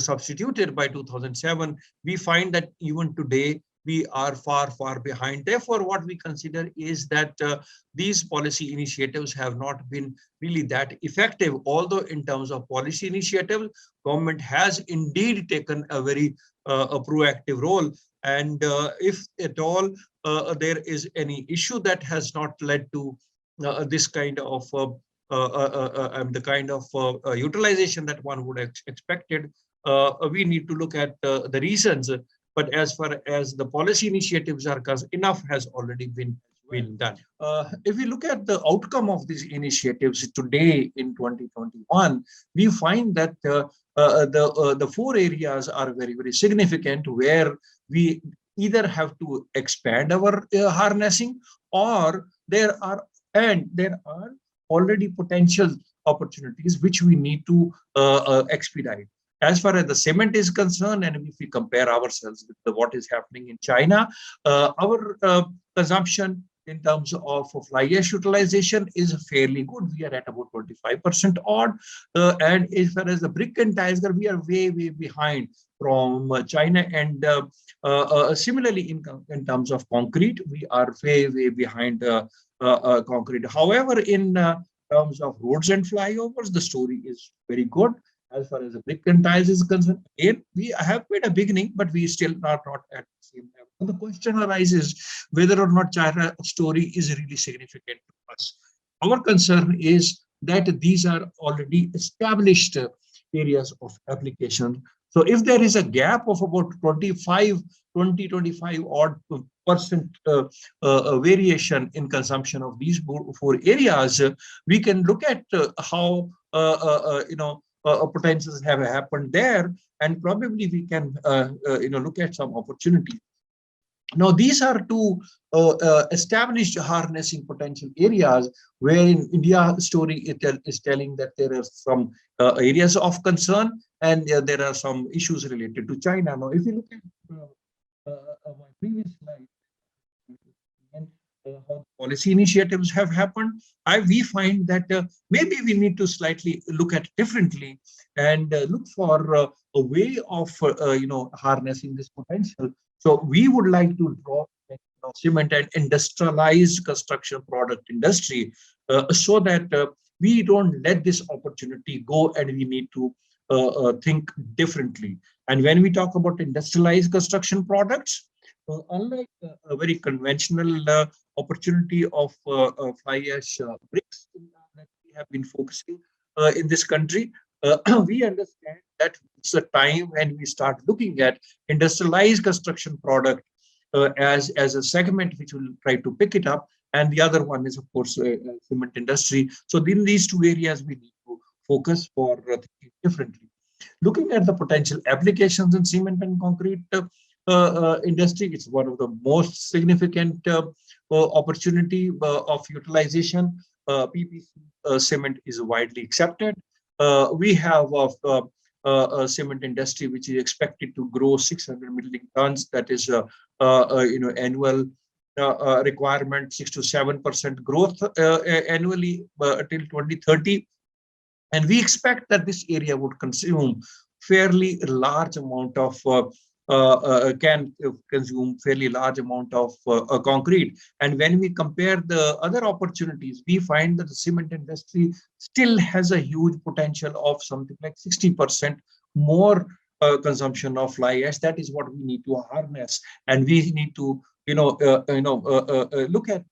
substituted by 2007. We find that even today we are far, far behind. Therefore, what we consider is that these policy initiatives have not been really that effective. Although in terms of policy initiative, government has indeed taken a very a proactive role. And if at all there is any issue that has not led to this kind of the kind of utilization that one would have expected, we need to look at the reasons. But as far as the policy initiatives are concerned, enough has already been done. If we look at the outcome of these initiatives today in 2021, we find that the four areas are very, very significant, where we either have to expand our harnessing, or there are already potential opportunities which we need to expedite. As far as the cement is concerned, and if we compare ourselves with what is happening in China, our consumption in terms of fly ash utilization is fairly good. We are at about 25% odd. And as far as the brick and tiles, we are way, way behind from China. And similarly, in terms of concrete, we are way, way behind concrete. However, in terms of roads and flyovers, the story is very good. As far as the brick and tiles is concerned, again, we have made a beginning, but we still are not at the same level. And the question arises whether or not China story is really significant to us. Our concern is that these are already established areas of application. So if there is a gap of about 25 odd percent variation in consumption of these four areas, we can look at how potentials have happened there, and probably we can look at some opportunities. Now, these are two established harnessing potential areas, wherein India story is telling that there are some areas of concern, and there are some issues related to China. Now, if you look at my previous slide, how policy initiatives have happened, we find that maybe we need to slightly look at differently and look for a way of harnessing this potential. So we would like to draw cement and industrialized construction product industry so that we don't let this opportunity go, and we need to think differently. And when we talk about industrialized construction products, unlike a very conventional opportunity of fly ash bricks that we have been focusing in this country, we understand that it's a time when we start looking at industrialized construction product as a segment which will try to pick it up. And the other one is, of course, cement industry. So in these two areas, we need to focus for thinking differently. Looking at the potential applications in cement and concrete industry, it's one of the most significant opportunity of utilization. PPC cement is widely accepted. We have a cement industry which is expected to grow 600 million tons. That is annual requirement, 6 to 7% growth annually till 2030. And we expect that this area would consume fairly large amount of can consume fairly large amount of concrete. And when we compare the other opportunities, we find that the cement industry still has a huge potential of something like 60% more consumption of fly ash. That is what we need to harness, and we need to look at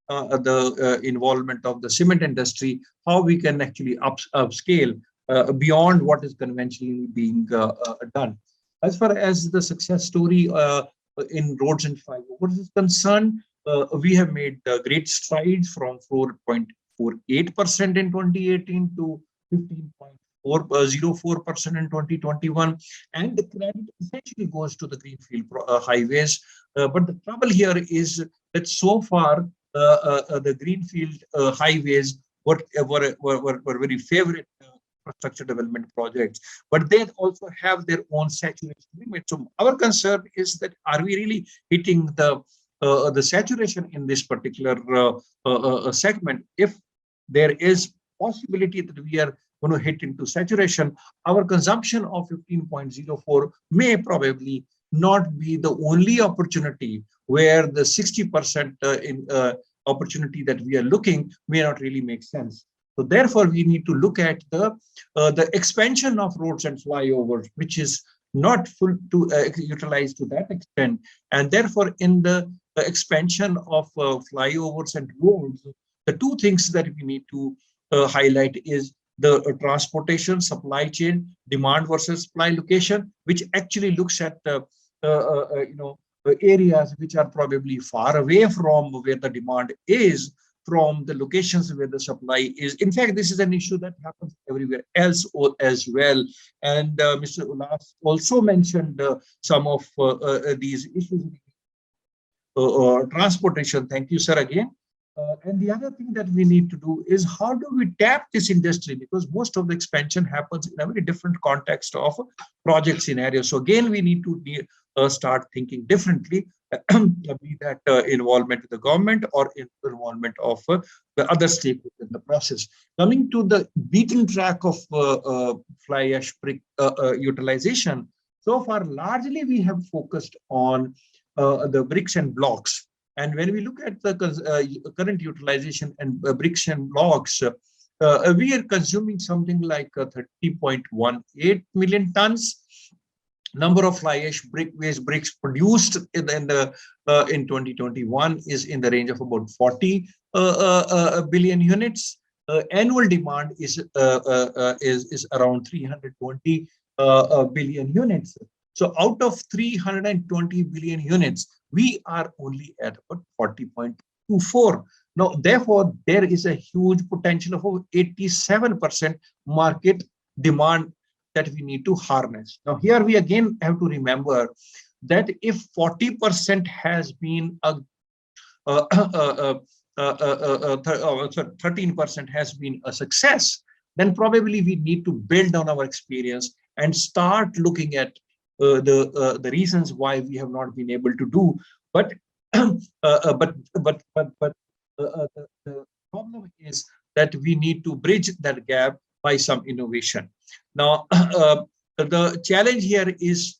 the involvement of the cement industry, how we can actually upscale beyond what is conventionally being done. As far as the success story in roads and flyovers is concerned, we have made great strides from 4.48% in 2018 to 15.04% in 2021, and the credit essentially goes to the greenfield highways. But the trouble here is that so far the greenfield highways were very favorite infrastructure development projects, but they also have their own saturation limit. So our concern is that, are we really hitting the the saturation in this particular segment, if there is possibility that we are going to hit into saturation, our consumption of 15.04 may probably not be the only opportunity, where the 60% opportunity that we are looking may not really make sense. So therefore, we need to look at the expansion of roads and flyovers, which is not full to utilize to that extent. And therefore, in the expansion of flyovers and roads, the two things that we need to highlight is the transportation, supply chain, demand versus supply location, which actually looks at areas which are probably far away from where the demand is, from the locations where the supply is. In fact, this is an issue that happens everywhere else as well. And Mr. Ulhas also mentioned some of these issues. Transportation. Thank you, sir, again. And the other thing that we need to do is, how do we tap this industry? Because most of the expansion happens in a very different context of project scenario. So again, we need to start thinking differently, be that involvement with the government or involvement of the other stakeholders in the process. Coming to the beaten track of fly ash brick utilization, so far largely we have focused on the bricks and blocks. And when we look at the current utilization and bricks and blocks, we are consuming something like 30.18 million tons. Number of fly ash waste bricks produced in 2021 is in the range of about 40 billion units. Annual demand is around 320 billion units. So out of 320 billion units, we are only at about 40.24. Now, therefore, there is a huge potential of over 87% market demand that we need to harness. Now, here we again have to remember that if 40% has been 13% has been a success, then probably we need to build on our experience and start looking at the reasons why we have not been able to do. But the problem is that we need to bridge that gap by some innovation. Now, the challenge here is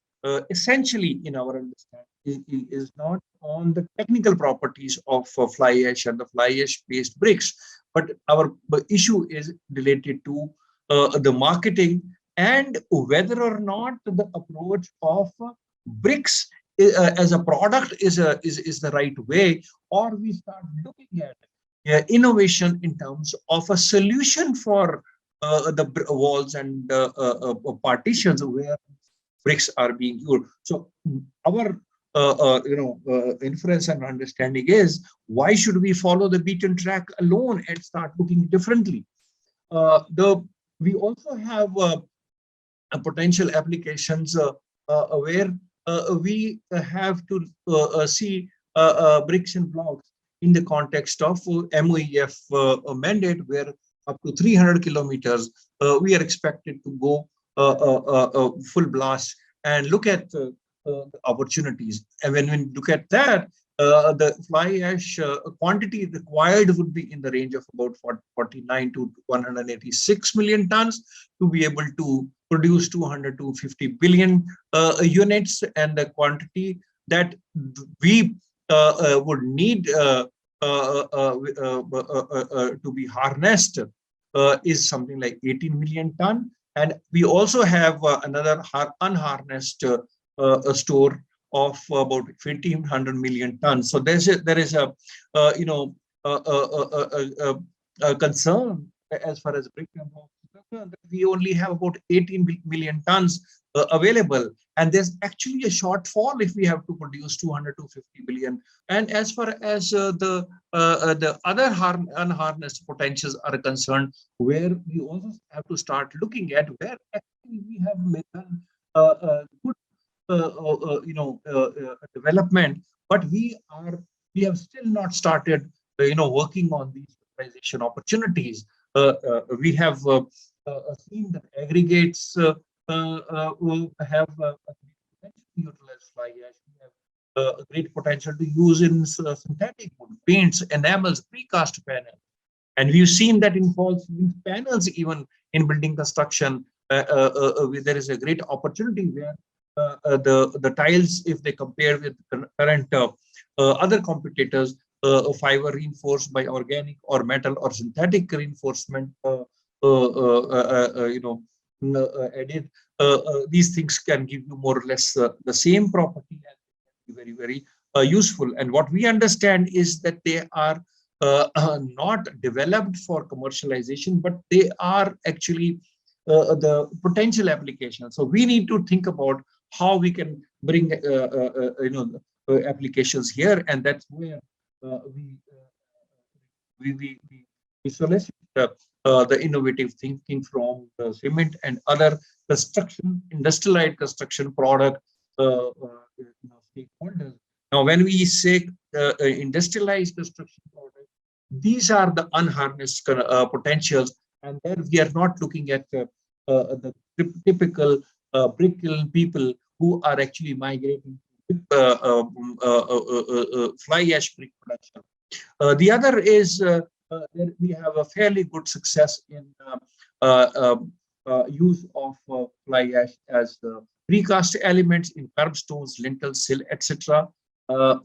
essentially, in our understanding, is not on the technical properties of fly ash and the fly ash based bricks, but our issue is related to the marketing and whether or not the approach of bricks as a product is the right way, or we start looking at innovation in terms of a solution for the walls and partitions where bricks are being used. So our inference and understanding is, why should we follow the beaten track alone and start looking differently? We also have potential applications where we have to see bricks and blocks in the context of MOEF mandate, where up to 300 kilometers we are expected to go full blast and look at the opportunities. And when we look at that, the fly ash quantity required would be in the range of about 49 to 186 million tons to be able to produce 200 to 50 billion units, and the quantity that we would need to be harnessed is something like 18 million ton. And we also have another unharnessed store of about 1,500 million tons. So there is a concern as far as brick and blocks is concerned, that we only have about 18 million tons available, and there's actually a shortfall if we have to produce 200 to 50 billion. And as far as the other unharnessed potentials are concerned, where we also have to start looking at where actually we have made good development, but we have still not started working on these utilization opportunities. We have seen that aggregates will have utilized fly ash. We have a great potential to use in synthetic wood, paints, enamels, precast panels. And we've seen that in false ceiling panels, even in building construction, there is a great opportunity where the tiles, if they compare with current other competitors, fiber reinforced by organic or metal or synthetic reinforcement, added, these things can give you more or less the same property and be very, very useful. And what we understand is that they are not developed for commercialization, but they are actually the potential application. So we need to think about how we can bring applications here, and that's where we solicit the innovative thinking from the cement and other construction, industrialized construction product stakeholders. Now, when we say industrialized construction product, these are the unharnessed potentials, and there we are not looking at the typical brick kiln people who are actually migrating to fly ash brick production. The other is we have a fairly good success in use of fly ash as precast elements in curbstones, lintels, sill, etc.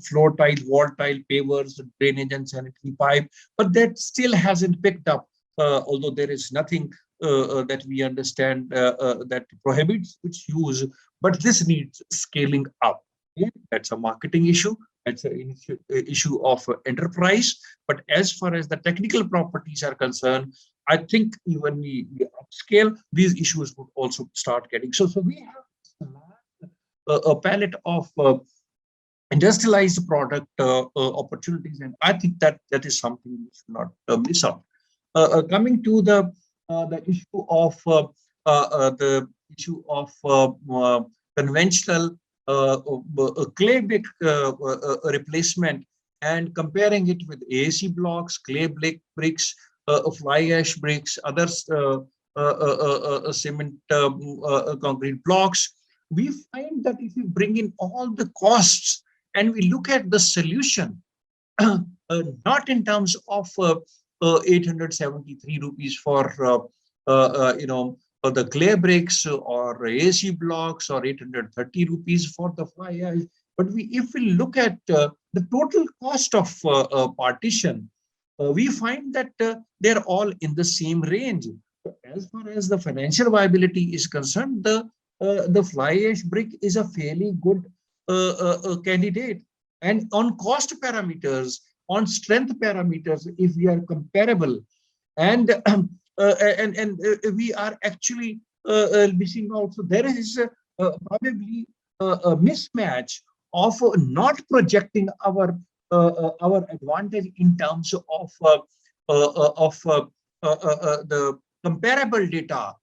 Floor tile, wall tile, pavers, drainage and sanitary pipe, but that still hasn't picked up, although there is nothing that we understand that prohibits its use, but this needs scaling up. Okay? That's a marketing issue. That's an issue of enterprise. But as far as the technical properties are concerned, I think even we upscale, these issues would also start getting. So we have a palette of industrialized product opportunities, and I think that is something we should not miss out. Coming to the issue of conventional clay brick replacement and comparing it with AAC blocks, clay bricks, fly ash bricks, other cement concrete blocks, we find that if you bring in all the costs and we look at the solution, not in terms of 873 rupees for the clay bricks or AAC blocks, or 830 rupees for the fly ash, but if we look at the total cost of partition, we find that they're all in the same range. So as far as the financial viability is concerned, the fly ash brick is a fairly good candidate. And on cost parameters, on strength parameters, if we are comparable, and we are actually missing out. So there is probably a mismatch of not projecting our advantage in terms of the comparable data,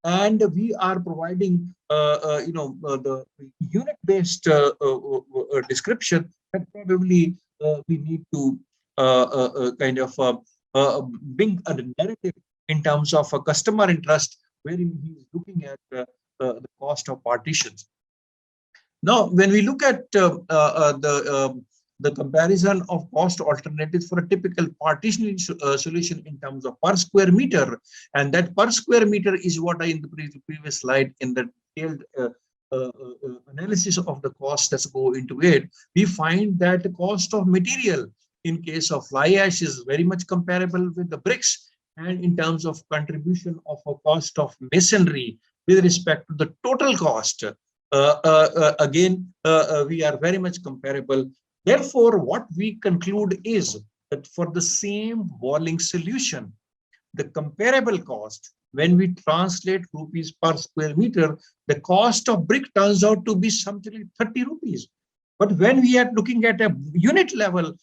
and we are providing the unit-based description that probably we need to kind of bring a narrative in terms of a customer interest, wherein he is looking at the cost of partitions. Now, when we look at the comparison of cost alternatives for a typical partitioning solution in terms of per square meter, and that per square meter is what I in the previous slide in the detailed analysis of the costs that go into it, we find that the cost of material in case of fly ash is very much comparable with the bricks, and in terms of contribution of a cost of masonry with respect to the total cost, again, we are very much comparable. Therefore, what we conclude is that for the same walling solution, the comparable cost, when we translate rupees per square meter, the cost of brick turns out to be something like 30 rupees. But when we are looking at a unit level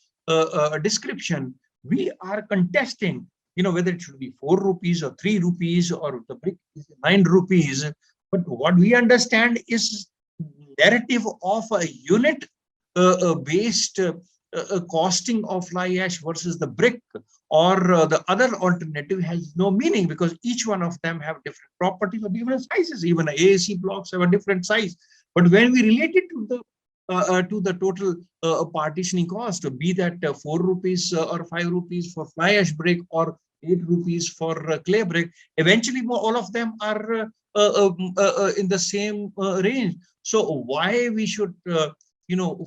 description, we are contesting, whether it should be 4 rupees or 3 rupees or the brick is 9 rupees. But what we understand is narrative of a unit based costing of fly ash versus the brick or the other alternative has no meaning, because each one of them have different properties or different sizes. Even AAC blocks have a different size. But when we relate it to to the total partitioning cost, be that 4 rupees or 5 rupees for fly ash brick or 8 rupees for clay brick. Eventually, all of them are in the same range. So why we should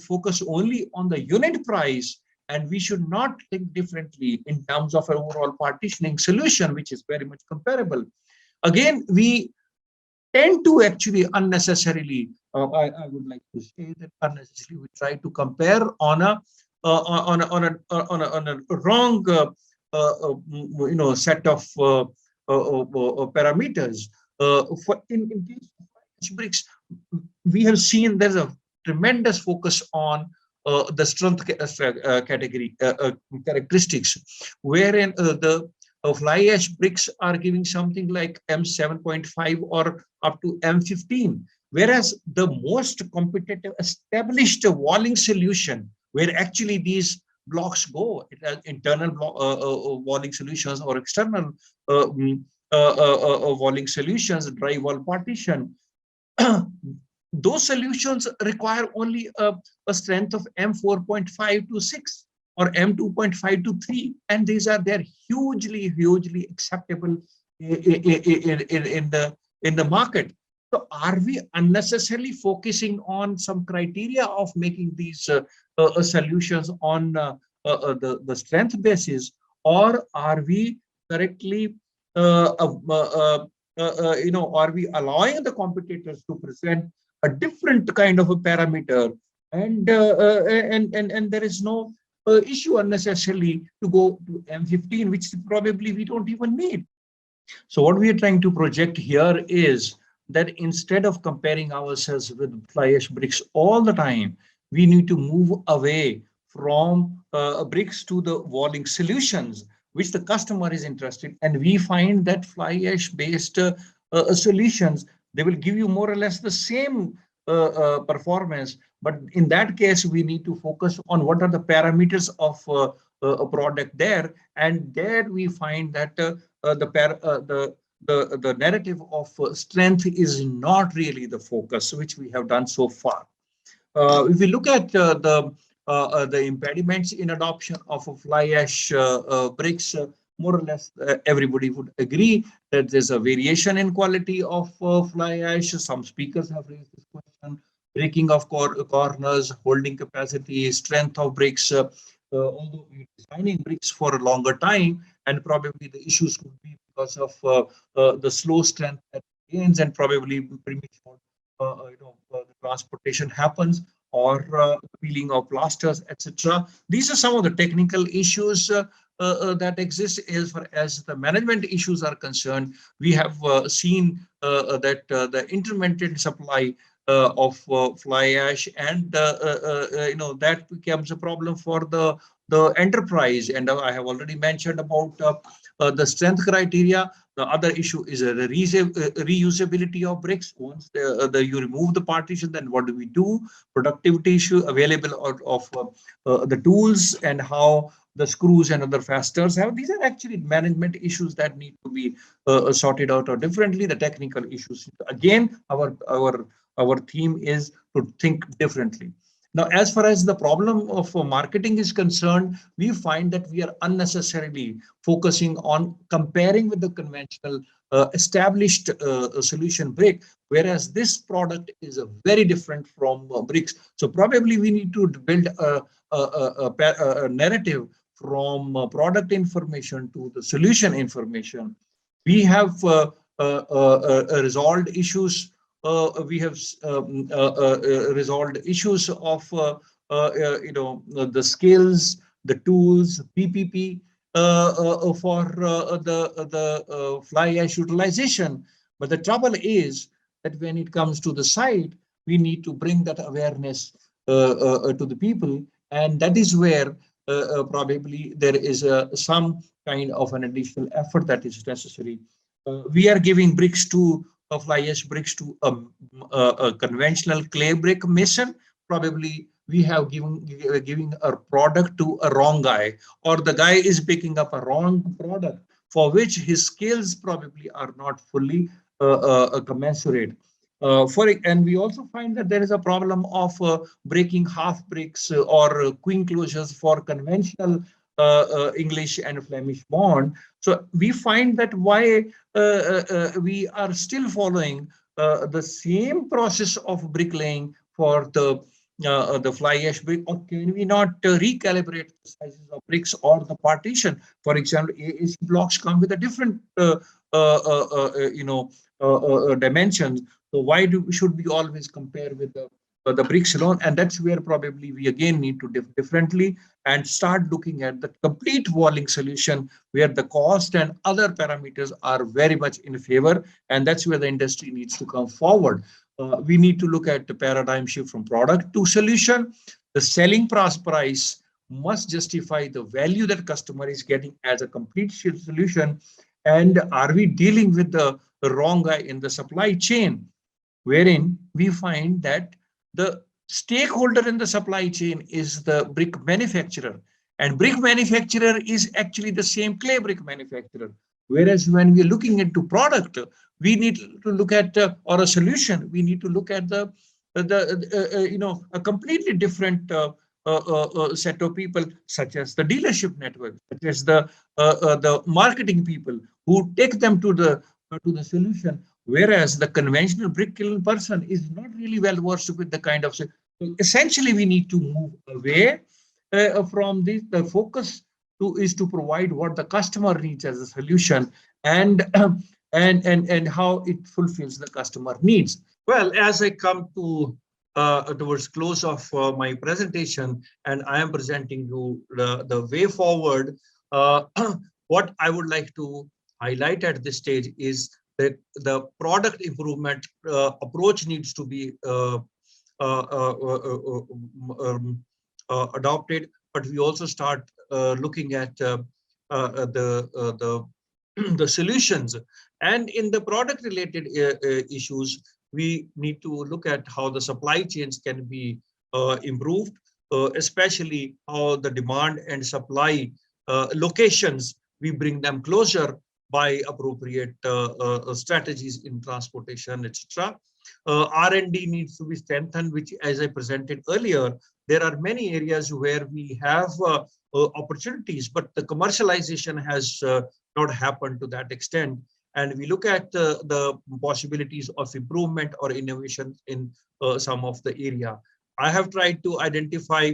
focus only on the unit price, and we should not think differently in terms of an overall partitioning solution, which is very much comparable. Again, we tend to actually unnecessarily, I would like to say that unnecessarily we try to compare on a wrong set of parameters. In case of bricks, we have seen there's a tremendous focus on the strength category characteristics, wherein the fly ash bricks are giving something like M7.5 or up to M15, whereas the most competitive established walling solution, where actually these blocks go, it has internal walling solutions or external walling solutions, dry wall partition. Those solutions require only a strength of M4.5 to 6 or M2.5 to 3, and these are they're hugely acceptable in the market. So are we unnecessarily focusing on some criteria of making these solutions on the strength basis, or are we correctly are we allowing the competitors to present a different kind of a parameter, and there is no issue unnecessarily to go to M15, which probably we don't even need. So what we are trying to project here is that instead of comparing ourselves with fly ash bricks all the time, we need to move away from bricks to the walling solutions, which the customer is interested. And we find that fly ash based solutions, they will give you more or less the same performance. But in that case, we need to focus on what are the parameters of a product there. And there we find that the narrative of strength is not really the focus, which we have done so far. If we look at the impediments in adoption of fly ash bricks, more or less everybody would agree that there's a variation in quality of fly ash. Some speakers have raised this question: breaking of corners, holding capacity, strength of bricks. Although we're designing bricks for a longer time, and probably the issues could be because of the slow strength that gains, and probably premature the transportation happens, or peeling of plasters, etc. These are some of the technical issues that exist. As far as the management issues are concerned, we have seen that the intermittent supply of fly ash, and that becomes a problem for the enterprise. And I have already mentioned about the strength criteria. The other issue is the reusability of bricks. Once you remove the partition, then what do we do? Productivity issue, available of the tools, and how the screws and other fasteners have. These are actually management issues that need to be sorted out or differently. The technical issues. Again, our theme is to think differently. Now, as far as the problem of marketing is concerned, we find that we are unnecessarily focusing on comparing with the conventional established solution brick, whereas this product is very different from bricks. So probably we need to build a narrative from product information to the solution information. We have resolved issues. We have resolved issues of the skills, the tools, PPP for the fly ash utilization. But the trouble is that when it comes to the site, we need to bring that awareness to the people, and that is where probably there is some kind of an additional effort that is necessary. We are giving bricks to fly ash bricks to a conventional clay brick mason. Probably we have giving a product to a wrong guy, or the guy is picking up a wrong product for which his skills probably are not fully commensurate. And we also find that there is a problem of breaking half bricks or queen closures for conventional English and Flemish bond. So we find that why we are still following the same process of bricklaying for the fly ash brick, or can we not recalibrate the sizes of bricks or the partition? For example, AAC blocks come with a different dimensions. So why should we always compare with the bricks alone? And that's where probably we again need to differently and start looking at the complete walling solution, where the cost and other parameters are very much in favor. And that's where the industry needs to come forward. We need to look at the paradigm shift from product to solution. The selling price must justify the value that customer is getting as a complete solution. And are we dealing with the wrong guy in the supply chain, wherein we find that the stakeholder in the supply chain is the brick manufacturer, and brick manufacturer is actually the same clay brick manufacturer. Whereas when we're looking into product, we need to look at or a solution, we need to look at a completely different set of people, such as the dealership network, such as the marketing people who take them to the solution. Whereas the conventional brick kiln person is not really well versed with the kind of. So essentially, we need to move away from this. The focus is to provide what the customer needs as a solution, and how it fulfills the customer needs. Well, as I come to towards close of my presentation, and I am presenting you the way forward, what I would like to highlight at this stage is that the product improvement approach needs to be adopted, but we also start looking at the solutions. And in the product related issues, we need to look at how the supply chains can be improved, especially how the demand and supply locations, we bring them closer by appropriate strategies in transportation, etc. R&D needs to be strengthened, which, as I presented earlier, there are many areas where we have opportunities, but the commercialization has not happened to that extent. And we look at the possibilities of improvement or innovation in some of the area. I have tried to identify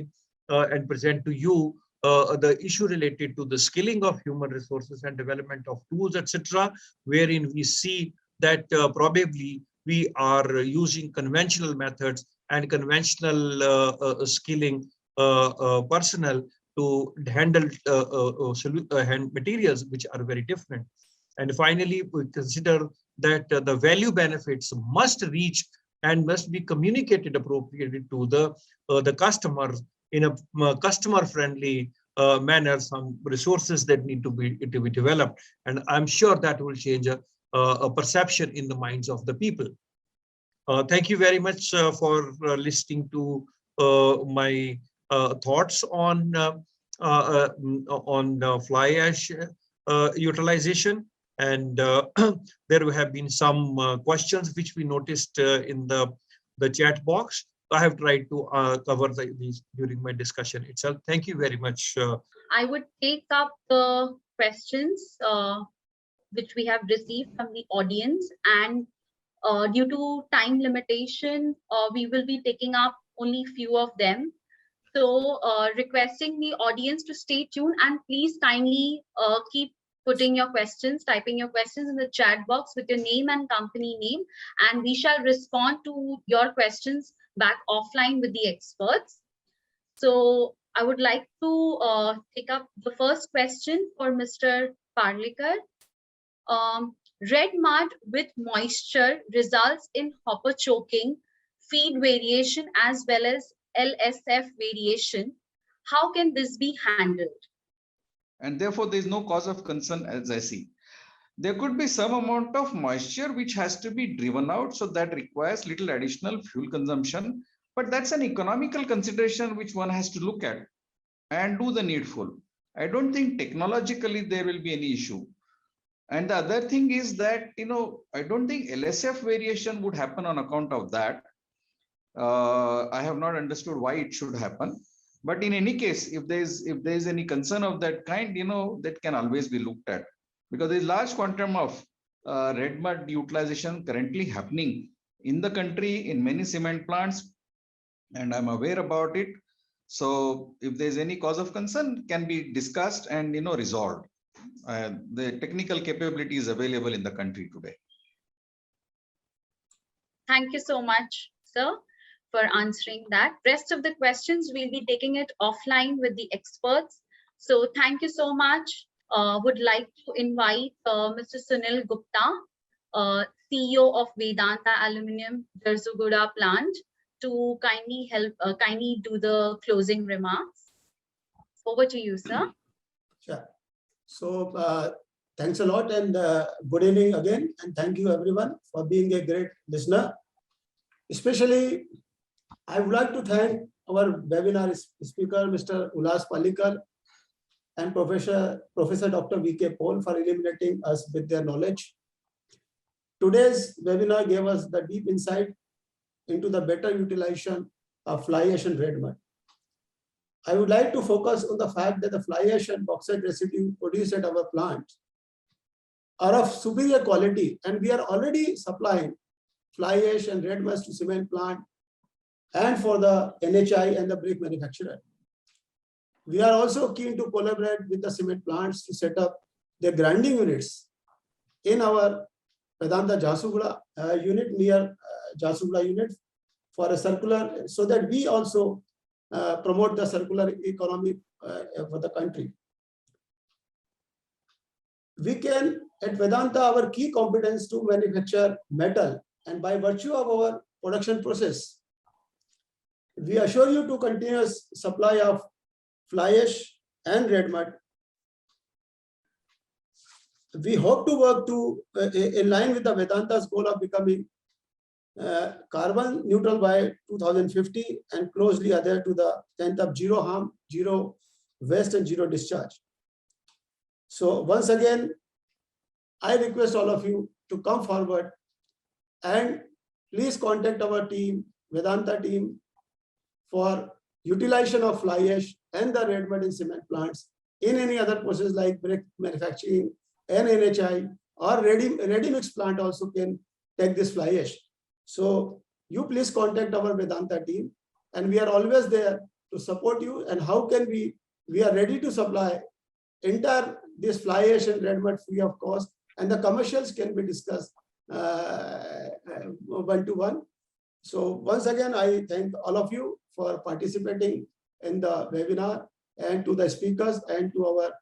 and present to you the issue related to the skilling of human resources and development of tools, etc., wherein we see that probably we are using conventional methods and conventional skilling personnel to handle materials which are very different. And finally, we consider that the value benefits must reach and must be communicated appropriately to the customers in a customer-friendly manner. Some resources that need to be developed, and I'm sure that will change a perception in the minds of the people. Thank you very much for listening to my thoughts on fly ash utilization. And there have been some questions which we noticed in the chat box. I have tried to cover these during my discussion itself. Thank you very much. I would take up the questions which we have received from the audience, and due to time limitation, we will be taking up only few of them. So requesting the audience to stay tuned, and please kindly keep putting your questions, typing your questions in the chat box with your name and company name, and we shall respond to your questions back offline with the experts. So I would like to take up the first question for Mr. Parlikar. Red mud with moisture results in hopper choking, feed variation, as well as LSF variation. How can this be handled? And therefore, there is no cause of concern as I see. There could be some amount of moisture which has to be driven out, so that requires little additional fuel consumption. But that's an economical consideration which one has to look at and do the needful. I don't think technologically there will be any issue. And the other thing is that, I don't think LSF variation would happen on account of that. I have not understood why it should happen. But in any case, if there's any concern of that kind, that can always be looked at, because there's large quantum of red mud utilization currently happening in the country in many cement plants, and I'm aware about it. So if there's any cause of concern, can be discussed and resolved. The technical capability is available in the country today. Thank you so much, sir, for answering that. Rest of the questions, we'll be taking it offline with the experts. So thank you so much. Would like to invite Mr. Sunil Gupta, CEO of Vedanta Aluminium, Jharsuguda plant, to kindly do the closing remarks. Over to you, sir. Sure. So thanks a lot, and good evening again, and thank you everyone for being a great listener. Especially, I would like to thank our webinar speaker, Mr. Ulhas Parlikar, and Professor Dr. V.K. Paul for illuminating us with their knowledge. Today's webinar gave us the deep insight into the better utilization of fly ash and red mud. I would like to focus on the fact that the fly ash and bauxite residue produced at our plant are of superior quality, and we are already supplying fly ash and red mud to cement plant and for the NHI and the brick manufacturer. We are also keen to collaborate with the cement plants to set up the grinding units in our Vedanta Jharsuguda unit, near Jharsuguda unit, for a circular, so that we also promote the circular economy for the country. We can, at Vedanta, our key competence to manufacture metal, and by virtue of our production process, we assure you to continuous supply of fly ash and red mud. We hope to work in line with the Vedanta's goal of becoming carbon neutral by 2050 and closely adhere to the 10th of zero harm, zero waste and zero discharge. So once again, I request all of you to come forward and please contact our team, Vedanta team, for utilization of fly ash and the red mud in cement plants in any other process like brick manufacturing and NHI, or ready mix plant also can take this fly ash. So you please contact our Vedanta team, and we are always there to support you. And how can we are ready to supply entire this fly ash and red mud free of cost, and the commercials can be discussed one-to-one. So once again, I thank all of you for participating in the webinar, and to the speakers and to our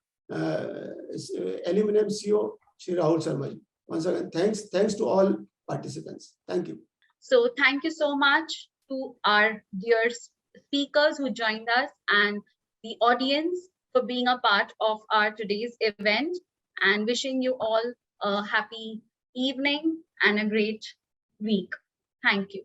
Aluminium CEO, Shri Rahul Sharma. Once again, thanks to all participants. Thank you. So thank you so much to our dear speakers who joined us and the audience for being a part of our today's event, and wishing you all a happy evening and a great week. Thank you.